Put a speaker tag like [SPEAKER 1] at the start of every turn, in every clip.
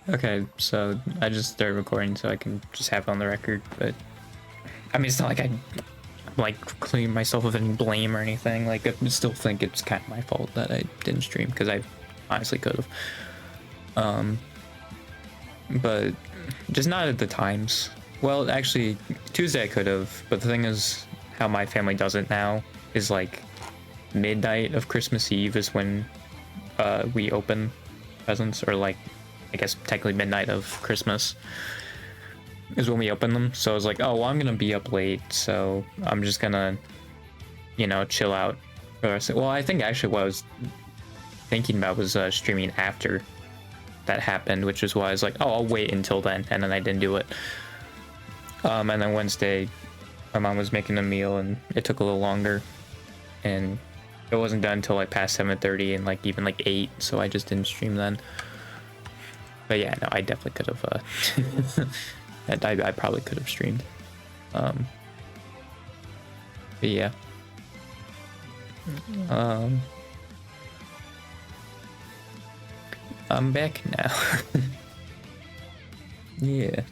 [SPEAKER 1] Okay, so I just started recording so I can just have it on the record, but I mean, it's not like I'm like clean myself of any blame or anything. Like, I still think it's kind of my fault that I didn't stream because I honestly could have. But just not at the times. Well, actually, Tuesday I could have, but the thing is, how my family does it now is like midnight of Christmas Eve is when we open presents, or like I guess technically midnight of Christmas is when we open them. So I was like, oh well, I'm gonna be up late, so I'm just gonna, you know, chill out for the rest of. Well, I think actually what I was thinking about was streaming after that happened, which is why I was like, oh, I'll wait until then, and then I didn't do it. And then Wednesday, my mom was making a meal, and it took a little longer, and it wasn't done until like past 7:30 and like even like 8, so I just didn't stream then. But yeah, no, I definitely could have. I probably could have streamed. But yeah. I'm back now. Yeah.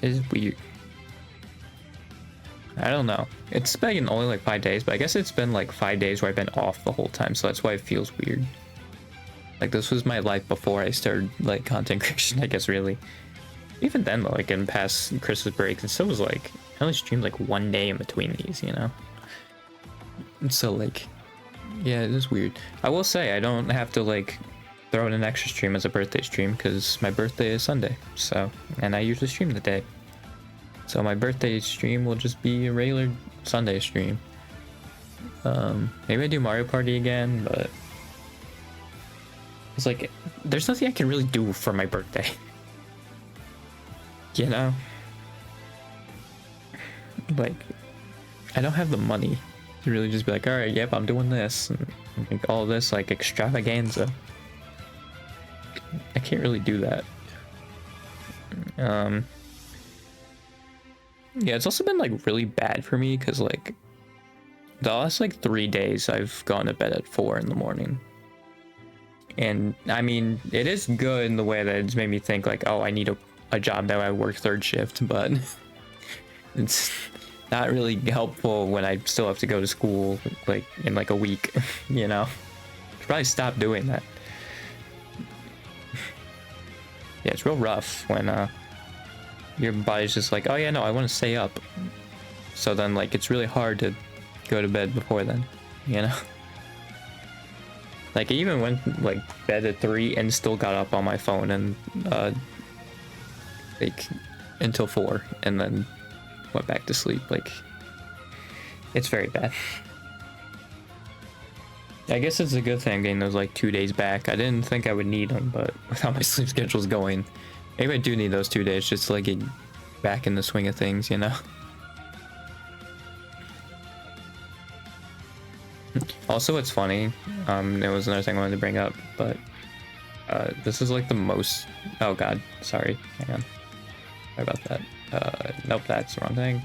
[SPEAKER 1] It's weird. I don't know. It's been only like 5 days, but I guess it's been like 5 days where I've been off the whole time, so that's why it feels weird. Like, this was my life before I started like content creation, I guess, really. Even then, like in past Christmas breaks, it still was like I only streamed like 1 day in between these, you know. And so like, yeah, it is weird. I will say I don't have to like throw in an extra stream as a birthday stream because my birthday is Sunday, so, and I usually stream the day. So my birthday stream will just be a regular Sunday stream. Maybe I do Mario Party again, but it's like there's nothing I can really do for my birthday. You know? Like, I don't have the money to really just be like, alright, yep, I'm doing this, and like all this like extravaganza. I can't really do that. Yeah, it's also been like really bad for me because like the last like 3 days I've gone to bed at 4 in the morning. And I mean, it is good in the way that it's made me think like, oh, I need a job that I work third shift, but it's not really helpful when I still have to go to school like in like a week, you know? Should probably stop doing that. Yeah, it's real rough when your body's just like, oh yeah, no, I want to stay up. So then like it's really hard to go to bed before then, you know? Like I even went like bed at 3 and still got up on my phone and like until 4 and then went back to sleep. Like, it's very bad. I guess it's a good thing getting those like 2 days back. I didn't think I would need them, but with how my sleep schedule's going, maybe I do need those 2 days just to like get back in the swing of things, you know? Also, it's funny, it was another thing I wanted to bring up, but this is like the most, oh god, sorry, hang on, sorry about that. Nope, that's the wrong thing.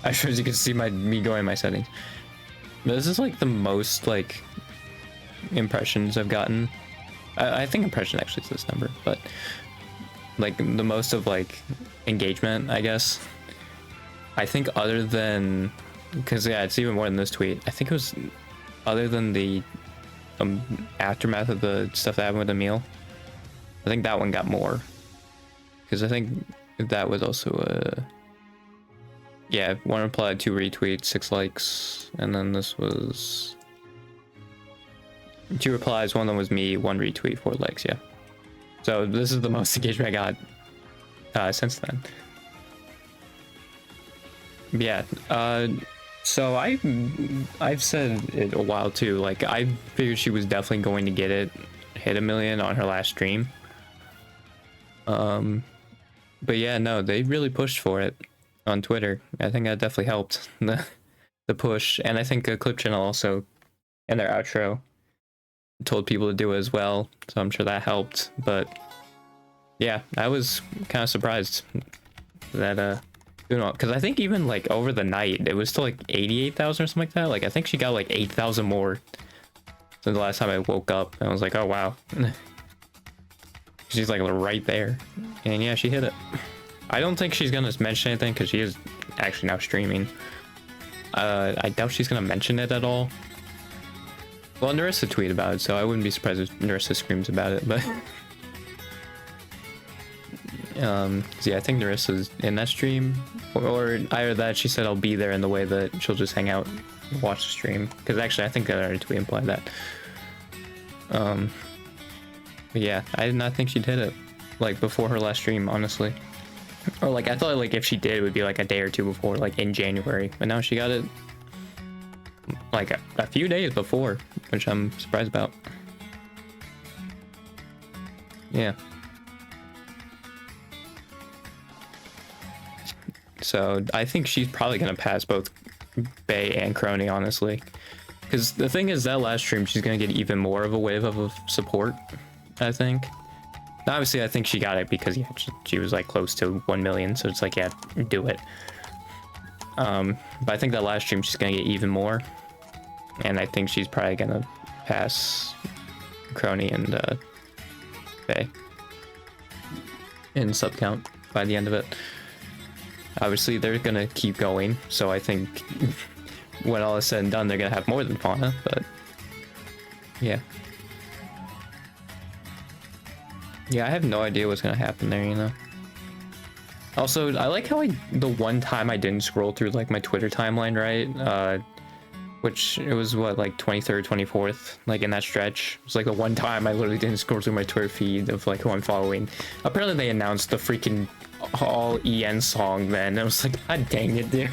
[SPEAKER 1] I suppose you can see me going in my settings. But this is like the most like impressions I've gotten. I think impression actually is this number, but like the most of like engagement, I guess. I think other than, because yeah, it's even more than this tweet. I think it was other than the aftermath of the stuff that happened with Emil. I think that one got more, because I think that was also a, yeah, 1 reply, 2 retweets, 6 likes, and then this was 2 replies, 1 of them was me, 1 retweet, 4 likes, yeah. So this is the most engagement I got since then. Yeah, so I've said it a while too, like I figured she was definitely going to hit 1 million on her last stream. But yeah, no, they really pushed for it on Twitter. I think that definitely helped the push, and I think a Clip Channel also in their outro told people to do it as well, so I'm sure that helped. But yeah, I was kind of surprised that because I think even like over the night it was still like 88,000 or something like that. Like I think she got like 8,000 more So the last time I woke up, I was like, oh wow. She's like right there. And yeah, she hit it. I don't think she's gonna mention anything because she is actually now streaming. I doubt she's gonna mention it at all. Well, Narissa tweeted about it, so I wouldn't be surprised if Narissa screams about it, but yeah, I think Narissa's in that stream, or either that she said I'll be there in the way that she'll just hang out and watch the stream, because actually I think that our tweet implied that. But yeah, I did not think she'd hit it like before her last stream, honestly. Or like I thought like if she did, it would be like a day or two before, like in January, but now she got it like a few days before, which I'm surprised about. Yeah. So I think she's probably gonna pass both Bay and Crony, honestly, because the thing is that last stream she's gonna get even more of a wave of support, I think. Now, obviously I think she got it because yeah, she was like close to 1 million, so it's like, yeah, do it. But I think that last stream she's gonna get even more, and I think she's probably gonna pass Crony and Bay in sub count by the end of it. Obviously they're gonna keep going, so I think when all is said and done they're gonna have more than Fauna, but yeah. Yeah, I have no idea what's gonna happen there, you know. Also, I like how the one time I didn't scroll through like my Twitter timeline, right? Which it was what, like 23rd, 24th, like in that stretch. It was like the one time I literally didn't scroll through my Twitter feed of like who I'm following. Apparently they announced the freaking all EN song then. I was like, god dang it, dude.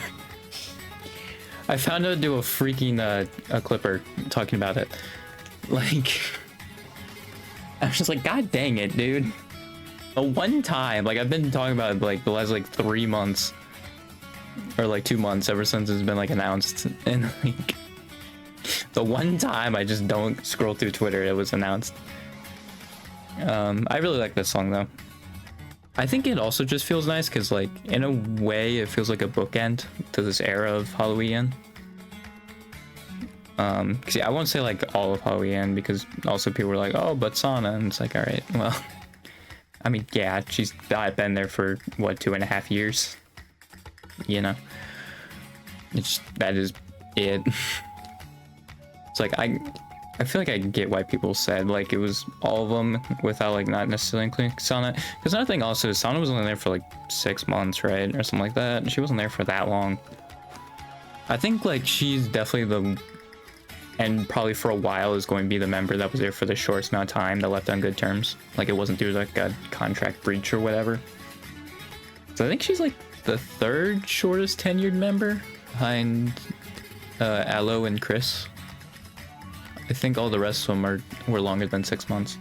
[SPEAKER 1] I found out to do a freaking a clipper talking about it. Like, I was just like, god dang it, dude. The one time, like I've been talking about it, like the last like 3 months or like 2 months ever since it's been like announced, and like the one time I just don't scroll through Twitter it was announced. I really like this song though. I think it also just feels nice because like in a way it feels like a bookend to this era of Halloween. See, I won't say like all of Halloween because also people were like, oh, but Sana, and it's like, all right, well, I mean, yeah, she's been there for what, 2.5 years, you know. That is it. It's like I feel like I get why people said like it was all of them without like not necessarily including Sana, because another thing also is Sana was only there for like 6 months, right, or something like that. She wasn't there for that long. I think like she's definitely and probably for a while is going to be the member that was there for the shortest amount of time that left on good terms. Like it wasn't through like a contract breach or whatever. So I think she's like the 3rd shortest tenured member behind Aloe and Chris. I think all the rest of them were longer than 6 months.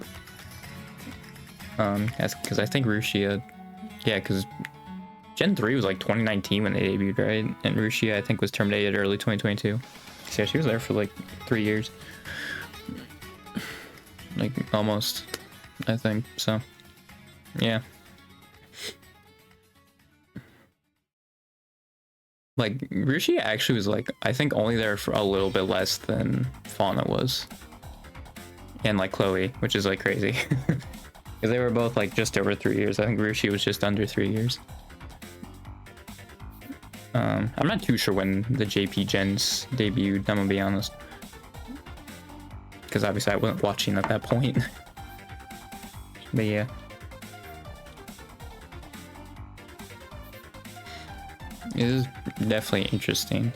[SPEAKER 1] Because I think Rushia, yeah, because Gen 3 was like 2019 when they debuted, right? And Rushia I think was terminated early 2022. So yeah, she was there for like 3 years. Like almost, I think, so yeah. Like Rushia actually was like, I think only there for a little bit less than Fauna was. And like Chloe, which is like crazy. Because they were both like just over 3 years. I think Rushia was just under 3 years. I'm not too sure when the JP gens debuted, I'm gonna be honest. Because obviously I wasn't watching at that point. But yeah. It is definitely interesting.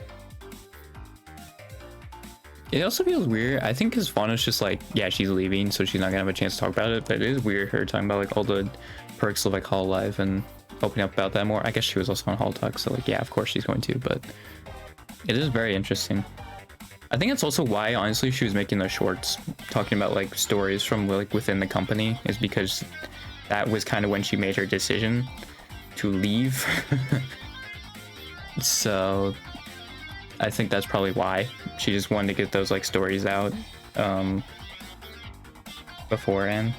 [SPEAKER 1] It also feels weird, I think, because Fauna's just like, yeah, she's leaving, so she's not gonna have a chance to talk about it, but it is weird her talking about like all the perks of like Hall Live and opening up about that more. I guess she was also on Hall Talk, so like, yeah, of course she's going to, but it is very interesting. I think that's also why, honestly, she was making those shorts talking about like stories from like within the company, is because that was kind of when she made her decision to leave. So I think that's probably why she just wanted to get those like stories out beforehand,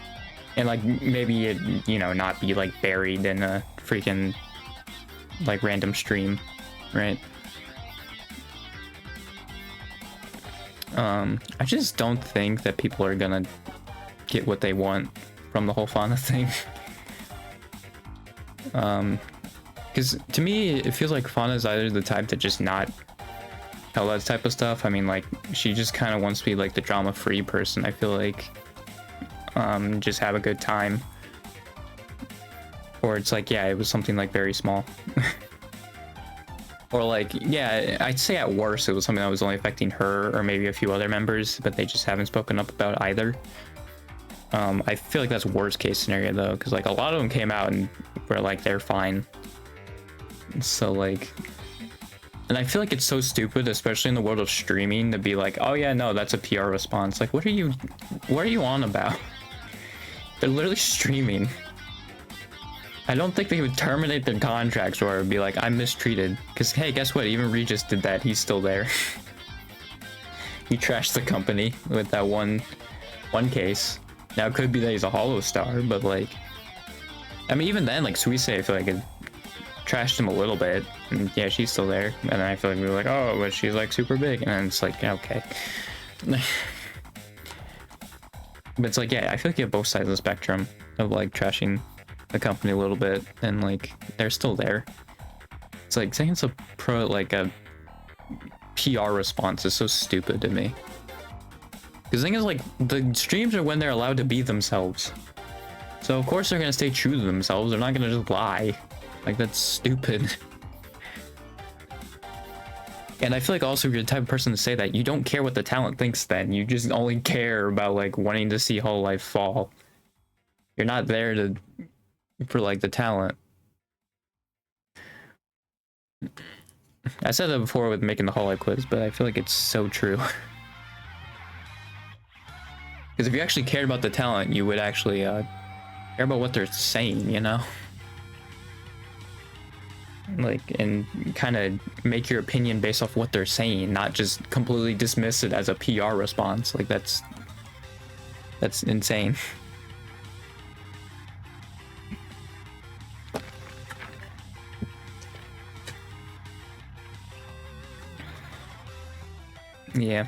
[SPEAKER 1] and like maybe it, you know, not be like buried in a freaking like random stream, right? I just don't think that people are gonna get what they want from the whole fauna thing. Because to me, it feels like Fauna is either the type to just not tell that type of stuff. I mean, like, she just kind of wants to be like the drama-free person, I feel like. Just have a good time. Or it's like, yeah, it was something like very small. Or like, yeah, I'd say at worst it was something that was only affecting her or maybe a few other members, but they just haven't spoken up about either. I feel like that's worst case scenario though, because like a lot of them came out and were like they're fine. So like, and I feel like it's so stupid, especially in the world of streaming, to be like, oh yeah, no, that's a PR response. Like, what are you on about? They're literally streaming. I don't think they would terminate their contracts or be like, I'm mistreated. Because hey, guess what? Even Regis did that. He's still there. He trashed the company with that one case. Now it could be that he's a hollow star, but like, I mean, even then, like Suisse, I feel like it trashed him a little bit, and yeah, she's still there. And then I feel like we were like, oh, but she's like super big, and then it's like, okay. But it's like, yeah, I feel like you have both sides of the spectrum of like trashing the company a little bit, and like they're still there. It's like saying it's a PR response is so stupid to me. Because the thing is, like, the streams are when they're allowed to be themselves. So of course they're gonna stay true to themselves. They're not gonna just lie. Like, that's stupid. And I feel like also if you're the type of person to say that, you don't care what the talent thinks then. You just only care about like wanting to see Whole Life fall. You're not there for like the talent. I said that before with making the Whole Life quiz, but I feel like it's so true. Because if you actually cared about the talent, you would actually care about what they're saying, you know? Like, and kind of make your opinion based off what they're saying, not just completely dismiss it as a PR response. Like, that's insane. Yeah,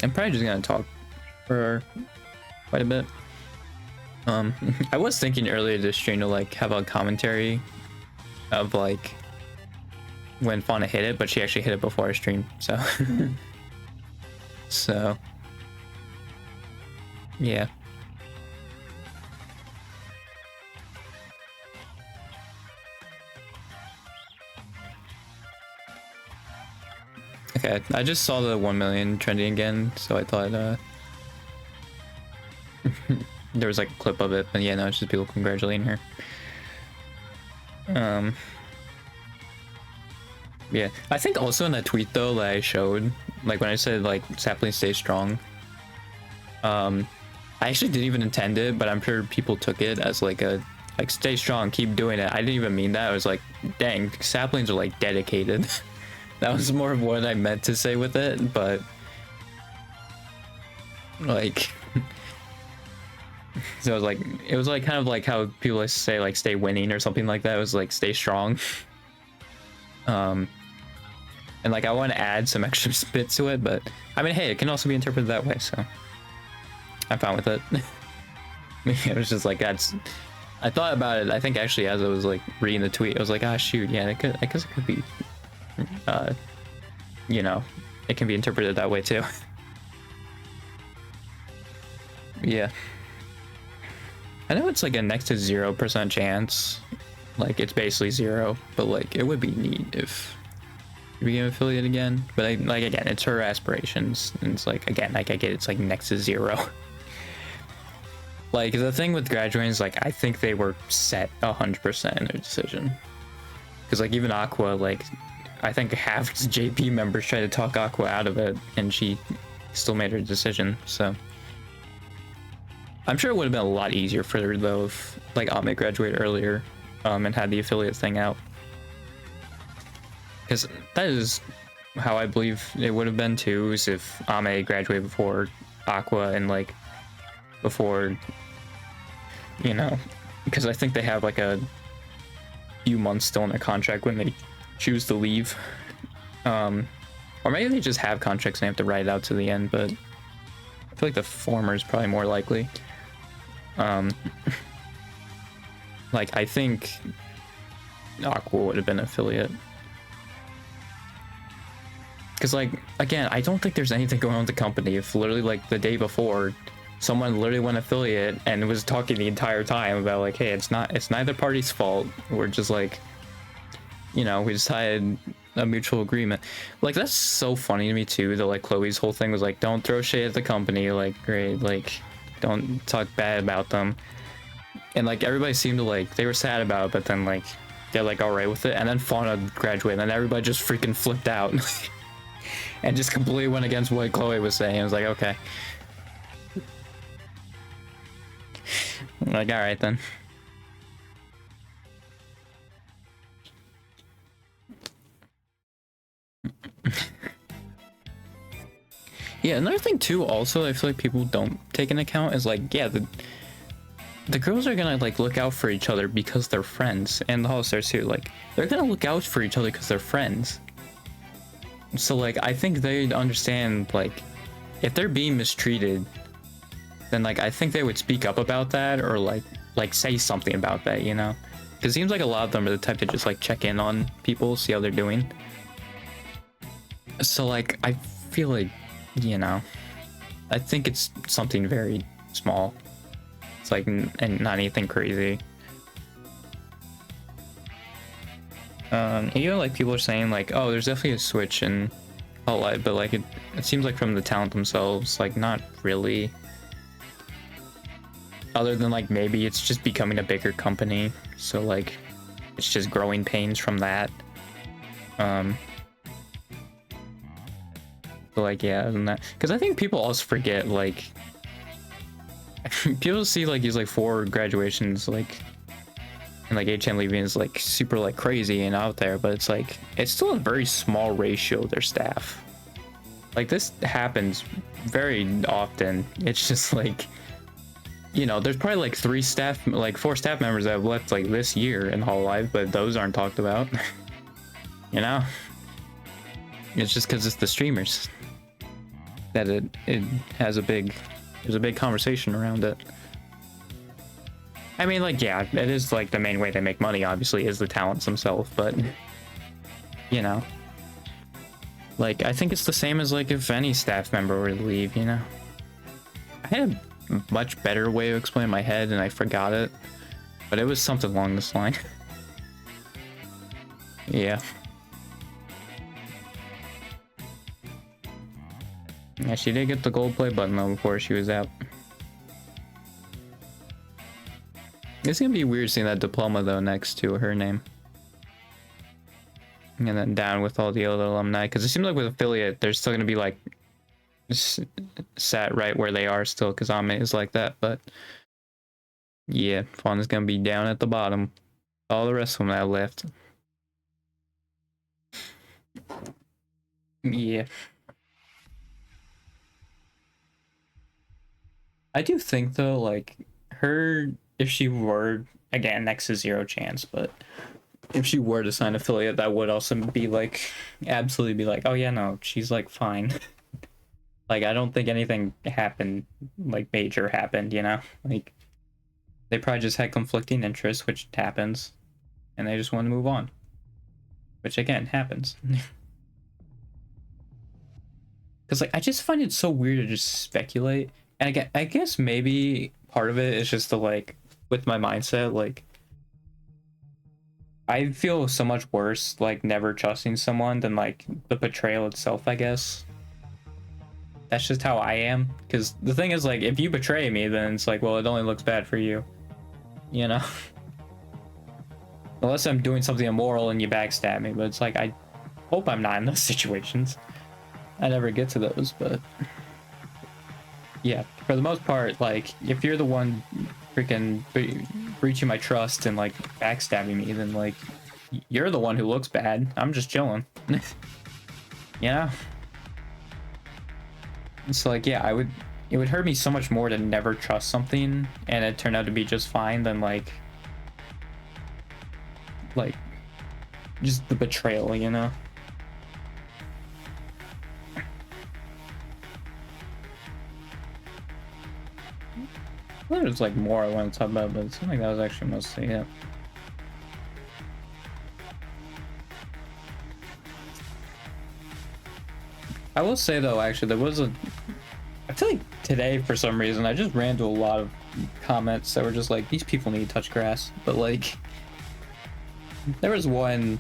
[SPEAKER 1] I'm probably just gonna talk for quite a bit. I was thinking earlier this stream to like have a commentary of like when Fauna hit it, but she actually hit it before our stream, so so yeah. Okay, I just saw the 1 million trending again, so I thought there was like a clip of it, but yeah, no, it's just people congratulating her. Yeah, I think also in that tweet though that I showed, like when I said like sapling stay strong, I actually didn't even intend it, but I'm sure people took it as like a stay strong, keep doing it. I didn't even mean that. I was like, dang, saplings are like dedicated. That was more of what I meant to say with it, but like so it was like kind of like how people say like stay winning or something like that. It was like stay strong. And like I want to add some extra spit to it, but I mean, hey, it can also be interpreted that way, so I'm fine with it. It was just like that's. I thought about it. I think actually as I was like reading the tweet, I was like, ah, shoot, yeah, I guess it could be. You know, it can be interpreted that way too. Yeah. I know it's like a next to 0% chance. Like it's basically 0, but like it would be neat if you became affiliate again. But like again, it's her aspirations, and it's like again, like I get it's like next to 0. Like the thing with graduating is like I think they were set 100% in their decision. Because like even Aqua, like I think half JP members tried to talk Aqua out of it, and she still made her decision. So I'm sure it would have been a lot easier for her though if like Ame graduated earlier, and had the affiliate thing out. Because that is how I believe it would have been too, is if Ame graduated before Aqua and like before, you know, because I think they have like a few months still in their contract when they choose to leave. Or maybe they just have contracts and they have to write it out to the end, but I feel like the former is probably more likely. Like, I think Aqua would have been an affiliate. Because, like, again, I don't think there's anything going on with the company. If literally, like, the day before, someone literally went affiliate and was talking the entire time about, like, hey, it's neither party's fault. We're just, like, you know, we just had a mutual agreement. Like, that's so funny to me, too, that, like, Chloe's whole thing was, like, don't throw shade at the company. Like, great, like, don't talk bad about them. And, like, everybody seemed to, like, they were sad about it, but then, like, they're, like, all right with it. And then Fauna graduated, and then everybody just freaking flipped out. And just completely went against what Chloe was saying. I was like, okay. I'm like, all right then. Yeah, another thing too, also, I feel like people don't take into account is like, yeah, the girls are gonna like look out for each other because they're friends, and the All-Stars too, like, they're gonna look out for each other because they're friends. So, like, I think they understand, like, if they're being mistreated, then, like, I think they would speak up about that, or, like say something about that, you know? Because it seems like a lot of them are the type to just, like, check in on people, see how they're doing. So, like, I feel like, you know, I think it's something very small. It's, like, and not anything crazy. Even like people are saying like, oh, there's definitely a switch in Hot Light, but like it seems like from the talent themselves, like not really. Other than like maybe it's just becoming a bigger company, so like it's just growing pains from that. But like yeah, other than that, because I think people also forget like people see like these like 4 graduations like. And like HM leaving is like super like crazy and out there, but it's like it's still a very small ratio of their staff. Like this happens very often. It's just like, you know, there's probably like 4 staff members that have left like this year in Hall Live, but those aren't talked about. You know, it's just because it's the streamers that it has there's a big conversation around it. I mean, like, yeah, it is, like, the main way they make money, obviously, is the talents themselves, but, you know. Like, I think it's the same as, like, if any staff member were to leave, you know. I had a much better way of explaining my head, and I forgot it, but it was something along this line. Yeah. Yeah, she did get the gold play button, though, before she was out. It's gonna be weird seeing that diploma though next to her name, and then down with all the other alumni, because it seems like with affiliate they're still gonna be like sat right where they are still, because Ame is like that, but yeah, Fawn is gonna be down at the bottom. All the rest of them that left. Yeah. I do think though, like her, if she were again next to 0 chance, but if she were to sign affiliate, that would also be like absolutely be like, oh yeah, no, she's like fine. Like I don't think anything happened, like major happened, you know? Like they probably just had conflicting interests, which happens, and they just want to move on. Which again happens. Because like I just find it so weird to just speculate. And I guess maybe part of it is just to like with my mindset, like I feel so much worse like never trusting someone than like the betrayal itself, I guess. That's just how I am. Because the thing is, like, if you betray me, then it's like, well, it only looks bad for you. You know? Unless I'm doing something immoral and you backstab me, but it's like, I hope I'm not in those situations. I never get to those, but yeah, for the most part, like, if you're the one freaking breaching my trust and like backstabbing me, then like, you're the one who looks bad. I'm just chilling. You know? It's like, yeah, it would hurt me so much more to never trust something and it turned out to be just fine than like just the betrayal, you know? There's like more I want to talk about, but it seemed like that was actually mostly it. I will say though, actually, there was I feel like today for some reason I just ran to a lot of comments that were just like, these people need to touch grass, but like there was one,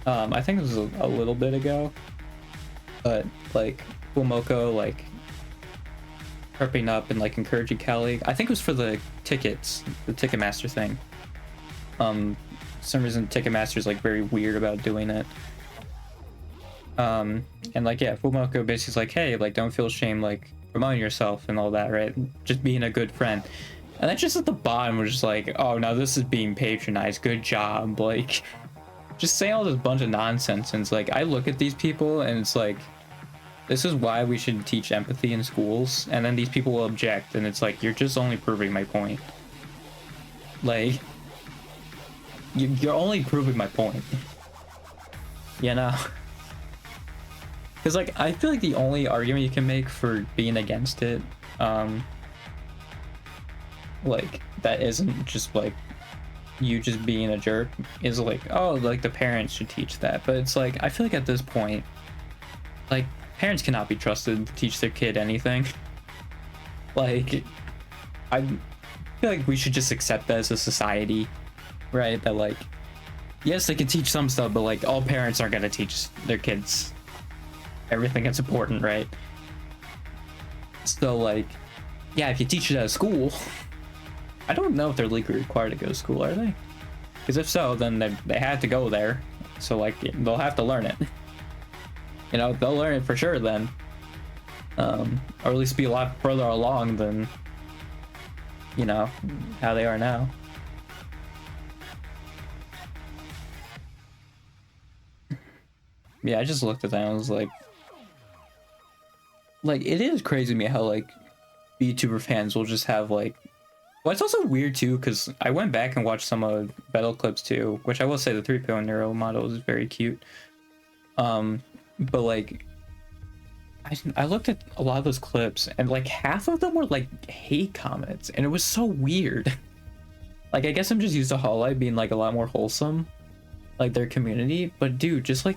[SPEAKER 1] I think it was a little bit ago, but like Fumoko like prepping up and like encouraging Kelly. I think it was for the tickets, the Ticketmaster thing. For some reason Ticketmaster is like very weird about doing it. And like, yeah, Fumoko basically is like, hey, like, don't feel shame, like, promoting yourself and all that, right? Just being a good friend. And then just at the bottom, we're just like, oh, now this is being patronized. Good job. Like, just saying all this bunch of nonsense. And it's like, I look at these people and it's like, this is why we should teach empathy in schools. And then these people will object. And it's like, you're just only proving my point. Like, you're only proving my point. You know? Because like I feel like the only argument you can make for being against it, like that isn't just like you just being a jerk, is like, oh, like the parents should teach that. But it's like, I feel like at this point, like parents cannot be trusted to teach their kid anything. Like I feel like we should just accept that as a society, right? That like, yes, they can teach some stuff, but like all parents aren't gonna teach their kids everything that's important, right? So like, yeah, if you teach it at a school, I don't know if they're legally required to go to school, are they? Because if so, then they have to go there, so like they'll have to learn it. You know, they'll learn it for sure then, or at least be a lot further along than, you know, how they are now. Yeah, I just looked at that and I was like, it is crazy to me how like VTuber fans will just have like, well, it's also weird too because I went back and watched some of battle clips too, which I will say the 3PO Neuro model is very cute. But like I looked at a lot of those clips and like half of them were like hate comments and it was so weird. Like I guess I'm just used to Hololive being like a lot more wholesome, like their community, but dude, just like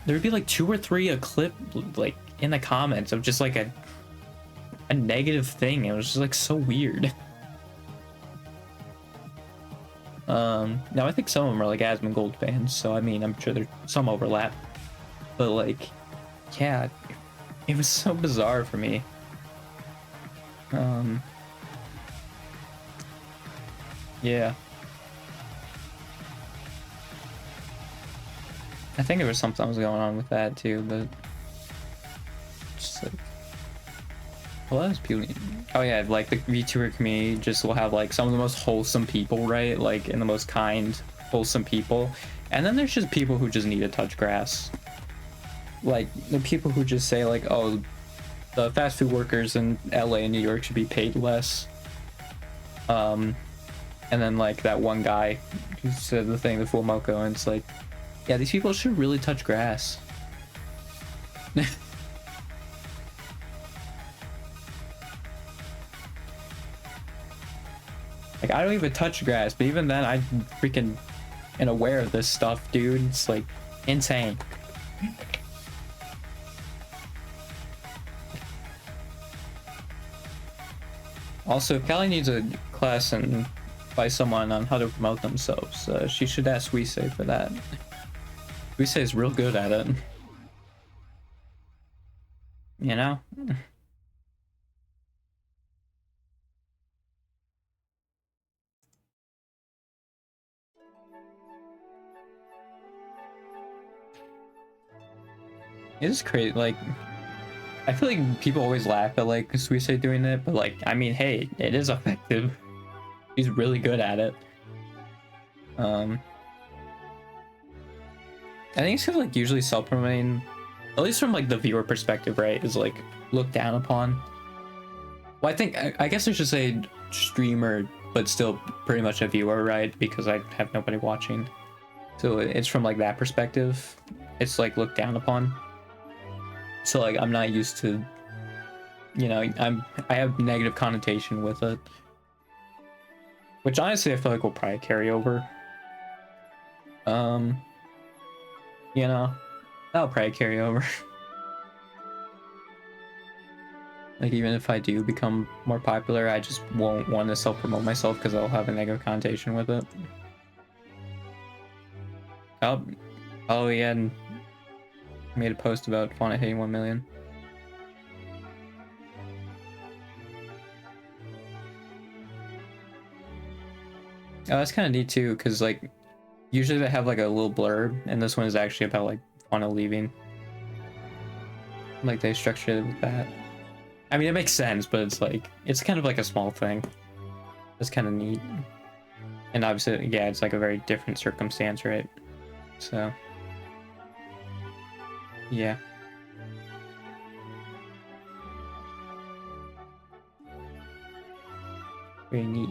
[SPEAKER 1] there'd be like 2 or 3 a clip like in the comments of just like a negative thing. It was just like so weird. Now I think some of them are like Asmongold fans, so I mean I'm sure there's some overlap, but like, yeah, it was so bizarre for me. Yeah, I think there was something was going on with that too, but just like, well, that's people. Oh yeah, like the VTuber community just will have like some of the most wholesome people, right? Like, and the most kind, wholesome people, and then there's just people who just need to touch grass. Like the people who just say like, oh, the fast food workers in LA and New York should be paid less. And then like that one guy who said the thing, the full Moko, and it's like, yeah, these people should really touch grass. Like, I don't even touch grass, but even then, I'm freaking aware of this stuff, dude. It's like insane. Also, if Callie needs a class and by someone on how to promote themselves, she should ask Weesay for that. Weesay is real good at it. You know? It is crazy, like, I feel like people always laugh at like Suicide doing it, but like, I mean, hey, it is effective. He's really good at it. I think it's like usually self-promoting, at least from like the viewer perspective, right, is like looked down upon. Well, I guess I should say streamer, but still pretty much a viewer, right? Because I have nobody watching. So it's from like that perspective, it's like looked down upon. So like I'm not used to you know, I have negative connotation with it, which honestly I feel like will probably carry over. You know, that'll probably carry over. Like, even if I do become more popular, I just won't want to self-promote myself because I'll have a negative connotation with it. Oh yeah, and made a post about Fauna hitting 1 million. Oh, that's kind of neat too, because like usually they have like a little blurb, and this one is actually about like Fauna leaving. Like they structured it with that. I mean, it makes sense, but it's like it's kind of like a small thing. It's kind of neat, and obviously, yeah, it's like a very different circumstance, right? So, yeah. Very neat.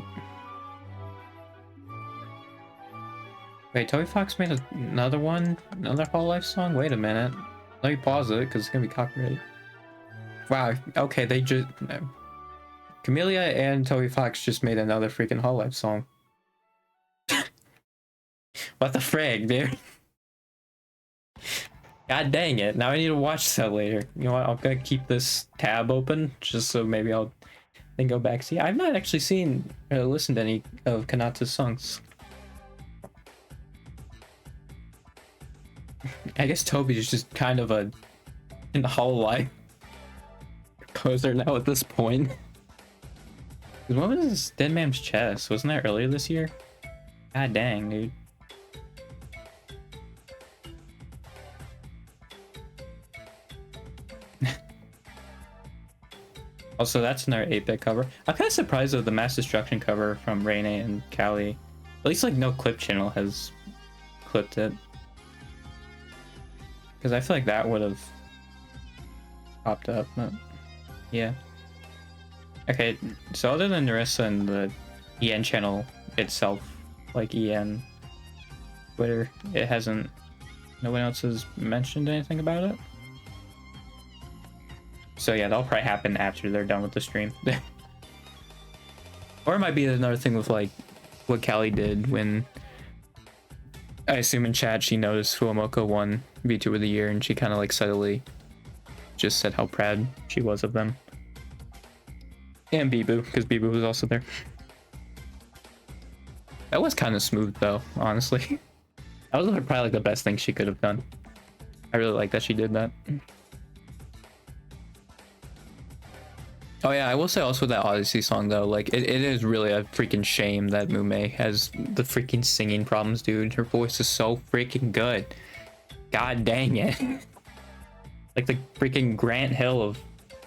[SPEAKER 1] Wait, Toby Fox made another one? Another Hololive song? Wait a minute. Let me pause it, because it's gonna be copyrighted. Wow, okay, they just... No. Camellia and Toby Fox just made another freaking Hololive song. What the frig, dude? God dang it, now I need to watch that later. You know what, I'm gonna keep this tab open, just so maybe I'll then go back. See, I've not actually seen or listened to any of Kanata's songs. I guess Toby is just kind of a in the Hololive composer now at this point. What was this Dead Man's Chest? Wasn't that earlier this year? God dang, dude. Also, that's another 8-bit cover. I'm kind of surprised with the Mass Destruction cover from Rene and Callie. At least like no clip channel has clipped it. Because I feel like that would have popped up, but yeah. Okay, so other than Narissa and the EN channel itself, like EN Twitter, it hasn't, no one else has mentioned anything about it. So yeah, that'll probably happen after they're done with the stream. Or it might be another thing with like what Callie did when, I assume in chat she noticed Fuamoka won VTuber of the Year and she kind of like subtly just said how proud she was of them. And Bibu, because Bibu was also there. That was kind of smooth though, honestly. That was probably like the best thing she could have done. I really like that she did that. Oh yeah, I will say also that Odyssey song though, like it is really a freaking shame that Mume has the freaking singing problems, dude. Her voice is so freaking good. God dang it. Like the freaking Grant Hill of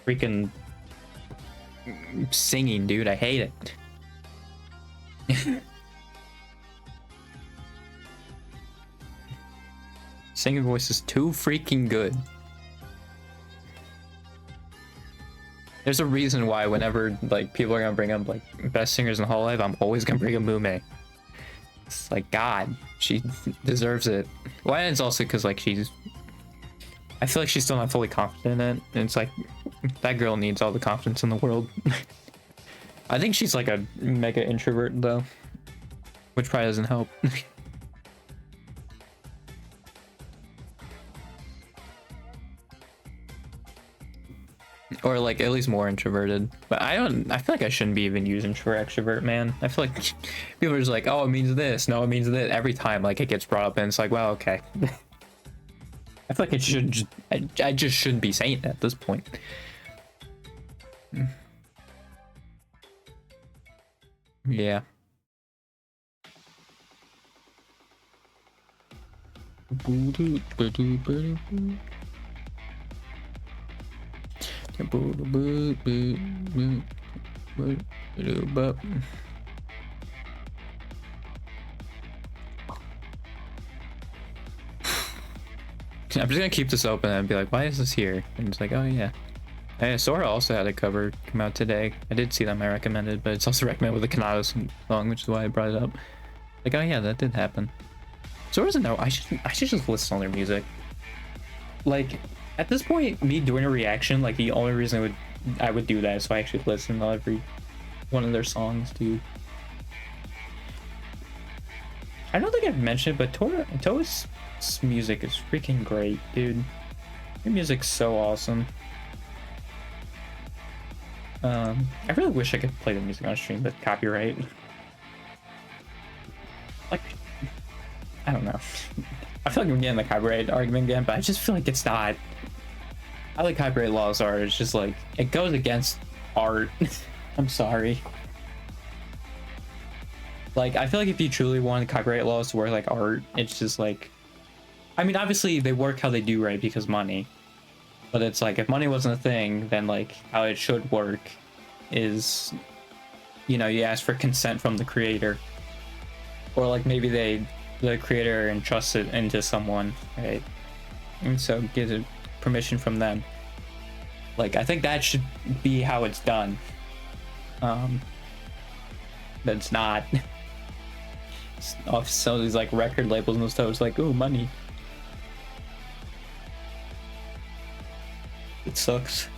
[SPEAKER 1] freaking singing, dude. I hate it. Singing voice is too freaking good. There's a reason why whenever like people are gonna bring up like best singers in Hololive, I'm always gonna bring up Mume. It's like, God, she deserves it. Well, and it's also because like I feel like she's still not fully confident in it, and it's like that girl needs all the confidence in the world. I think she's like a mega introvert though, which probably doesn't help. Or like at least more introverted. But I feel like I shouldn't be even using for extrovert, man. I feel like people are just like, oh, it means this, no, it means that, every time like it gets brought up, and it's like, well, okay. I feel like it should just, I just shouldn't be saying it at this point. Yeah. I'm just gonna keep this open and be like, why is this here? And it's like, oh yeah. Hey, Sora also had a cover come out today. I did see them, I recommended, but it's also recommended with the Kanata song, which is why I brought it up. Like, oh yeah, that did happen. Sora's a no. I should just listen to their music. Like, at this point, me doing a reaction, like the only reason it would I would do that, so I actually listen to every one of their songs, dude. I don't think I've mentioned it, but Toa's music is freaking great, dude. Your music's so awesome. I really wish I could play the music on stream, but copyright. Like, I don't know. I feel like I'm getting the copyright argument again, but I just feel like it's not. I like copyright laws are. It's just like, it goes against art. I'm sorry. Like, I feel like if you truly want copyright laws to work like art, it's just like, I mean, obviously they work how they do, right? Because money. But it's like, if money wasn't a thing, then like how it should work is, you know, you ask for consent from the creator. Or like maybe the creator entrusts it into someone, right? And so gives it permission from them. Like, I think that should be how it's done. But it's not. Off some of these like record labels and stuff, it's like, ooh, money. It sucks.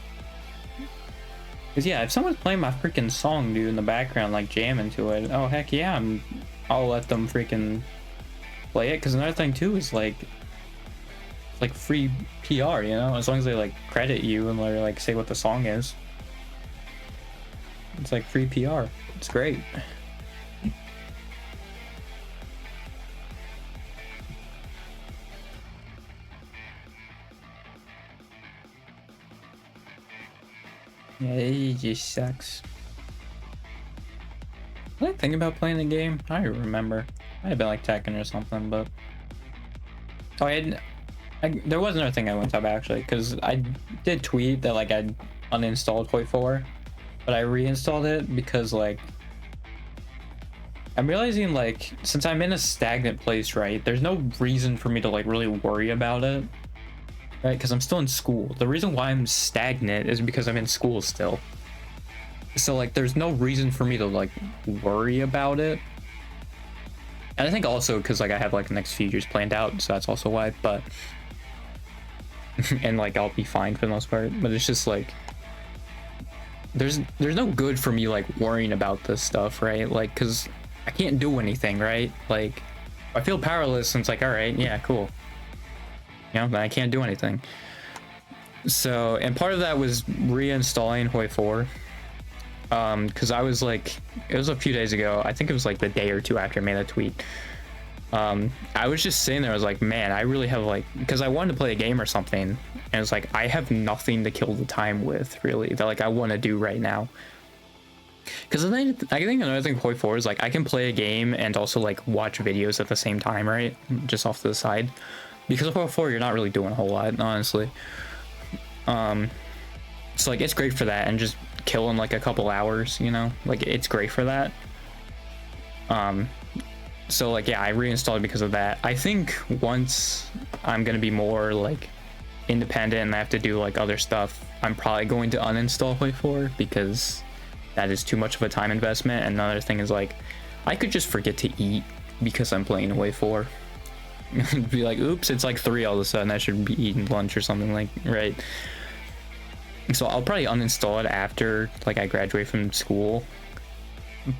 [SPEAKER 1] Cause yeah, if someone's playing my freaking song, dude, in the background, like jamming to it, oh heck yeah, I'll let them freaking play it. Cause another thing too is like free PR, you know, as long as they like credit you and like say what the song is. It's like free PR. It's great. Yeah, it just sucks. Was I thinking about playing the game? I don't remember. Might have been like Tekken or something, but oh, there was another thing I went up actually, because I did tweet that like I uninstalled Hoi 4, but I reinstalled it because like I'm realizing like since I'm in a stagnant place, right? There's no reason for me to like really worry about it. Right, because I'm still in school. The reason why I'm stagnant is because I'm in school still. So like there's no reason for me to like worry about it. And I think also because like I have like the next few years planned out, so that's also why. But and like I'll be fine for the most part. But it's just like there's no good for me like worrying about this stuff, right? Like because I can't do anything, right? Like I feel powerless and it's like, all right, yeah, cool. You know, but I can't do anything. So, and part of that was reinstalling Hoi 4. Because I was like, it was a few days ago. I think it was like the day or two after I made that tweet. I was just sitting there. I was like, man, I really have like, because I wanted to play a game or something, and it's like I have nothing to kill the time with, really. That like I want to do right now. Because I think another thing with Hoi 4 is like I can play a game and also like watch videos at the same time, right? Just off to the side. Because of Hoi 4, you're not really doing a whole lot, honestly. So like it's great for that, and just killing like a couple hours, you know, like it's great for that. So like yeah, I reinstalled it because of that. I think once I'm gonna be more like independent and I have to do like other stuff, I'm probably going to uninstall Hoi 4 because that is too much of a time investment. And another thing is like I could just forget to eat because I'm playing Hoi 4. Be like, oops, it's like 3 all of a sudden, I should be eating lunch or something, like, right? So I'll probably uninstall it after like I graduate from school,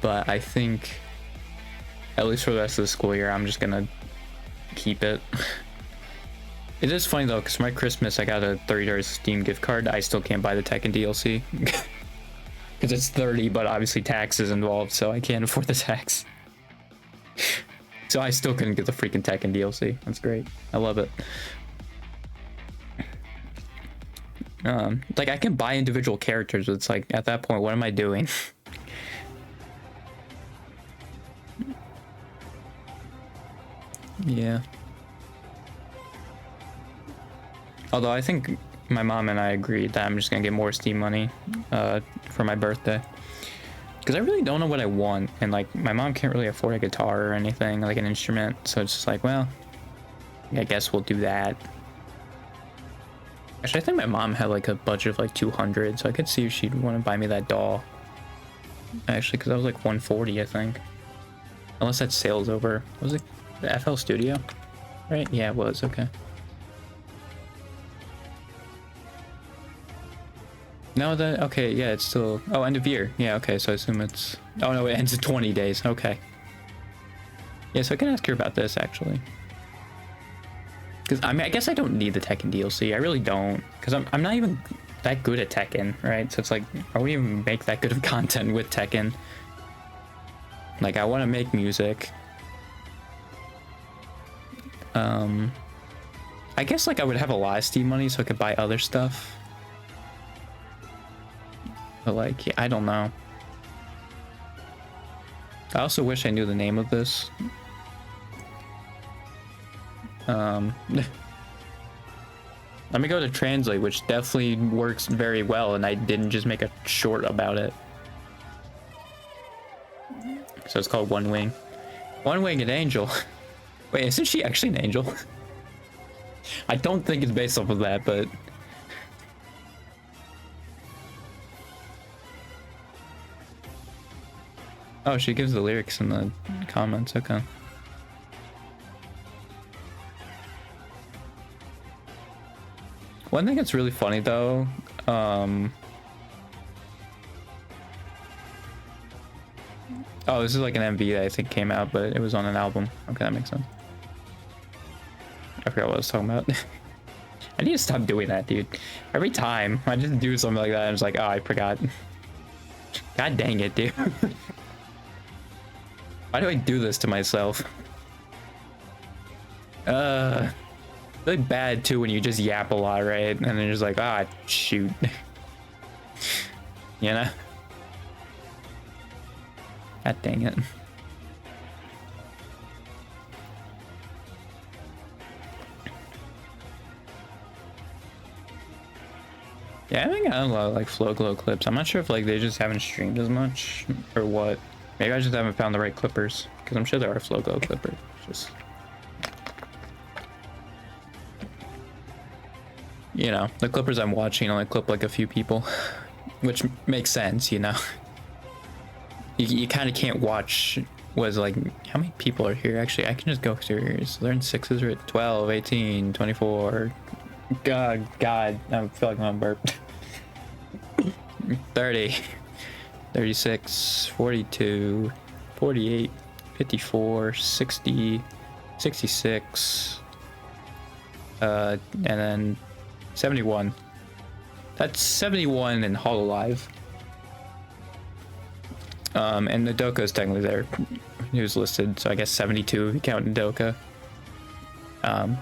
[SPEAKER 1] but I think at least for the rest of the school year I'm just gonna keep it. It is funny though, because for my Christmas I got a $30 Steam gift card. I still can't buy the Tekken DLC because it's 30, but obviously tax is involved, so I can't afford the tax. So I still couldn't get the freaking Tekken DLC. That's great. I love it. Like I can buy individual characters, but it's like at that point, what am I doing? Yeah. Although I think my mom and I agreed that I'm just gonna get more Steam money for my birthday. Because I really don't know what I want, and like my mom can't really afford a guitar or anything, like an instrument, so it's just like, well, I guess we'll do that. Actually, I think my mom had like a budget of like 200, so I could see if she'd want to buy me that doll. Actually, because that was like 140, I think. Unless that sale's over. Was it the FL Studio? Right? Yeah, it was. Okay. No, that okay, yeah, it's still end of year. Yeah, okay, so I assume it's oh no, it ends in 20 days. Okay. Yeah, so I can ask her about this actually. Because I mean, I guess I don't need the Tekken DLC. I really don't, because I'm not even that good at Tekken, right? So it's like, I wouldn't even make that good of content with Tekken. Like, I want to make music. I guess like I would have a lot of Steam money so I could buy other stuff. But like, yeah, I don't know. I also wish I knew the name of this. Let me go to translate, which definitely works very well, and I didn't just make a short about it. So it's called One Wing. One Winged Angel. Wait, isn't she actually an angel? I don't think it's based off of that, but... Oh, she gives the lyrics in the comments, okay. One thing that's really funny though, oh, this is like an MV that I think came out, but it was on an album. Okay, that makes sense. I forgot what I was talking about. I need to stop doing that, dude. Every time I just do something like that, I'm just like, oh, I forgot. God dang it, dude. Why do I do this to myself? Really bad too when you just yap a lot, right? And then you're just like, ah, shoot. You know? God dang it. Yeah, I think I have a lot of like Flow Glow clips. I'm not sure if like they just haven't streamed as much or what. Maybe I just haven't found the right clippers, because I'm sure there are Flow Glow clippers. Just, you know, the clippers I'm watching only clip like a few people, which makes sense, you know. You kind of can't watch was like, how many people are here? Actually, I can just go through here. So they're in sixes, right? 12, 18, 24. God, I feel like I'm burp. 30, 36, 42, 48, 54, 60, 66, and then 71. That's 71 in Hololive. And the Doka is technically there. He was listed, so I guess 72 if you count Doka. But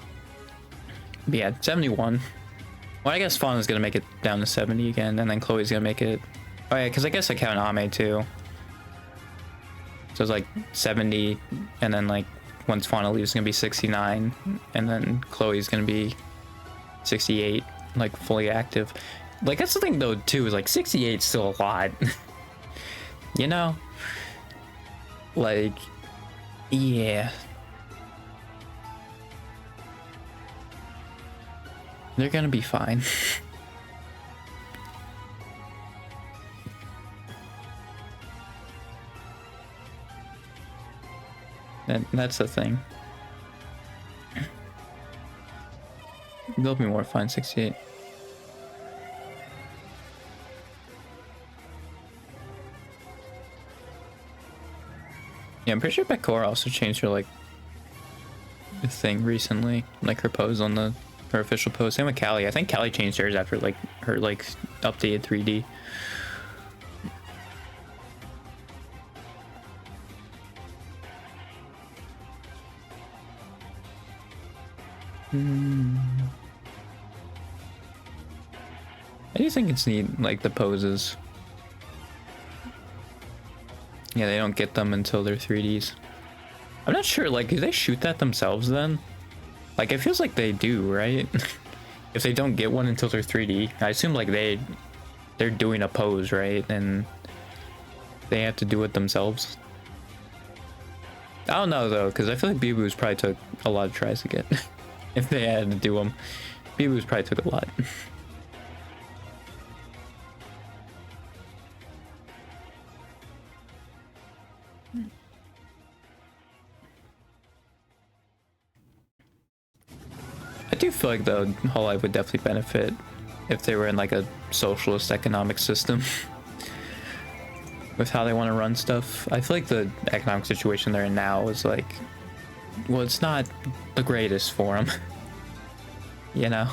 [SPEAKER 1] yeah, 71. Well, I guess Fawn is gonna make it down to 70 again, and then Chloe's gonna make it. Oh yeah, because I guess I count Ame too. So it's like 70, and then like once Fauna leaves, it's gonna be 69, and then Chloe's gonna be 68, like fully active. Like that's the thing though too, is like 68 is still a lot. You know? Like, yeah. They're gonna be fine. That's the thing. They'll be more fine, 68. Yeah, I'm pretty sure Bekora also changed her, like, thing recently. Like, her pose on her official pose. Same with Callie. I think Callie changed hers after, like, her, like, updated 3D. I do think it's neat, like, the poses. Yeah, they don't get them until they're 3Ds. I'm not sure, like, do they shoot that themselves then? Like, it feels like they do, right? If they don't get one until they're 3D. I assume, like, they're doing a pose, right? And they have to do it themselves. I don't know, though, because I feel like Bee-Boos probably took a lot of tries to get. If they had to do them. Bee-Boos probably took a lot. I do feel like though Hololive would definitely benefit if they were in like a socialist economic system with how they want to run stuff. I feel like the economic situation they're in now is like, well, it's not the greatest for them, you know?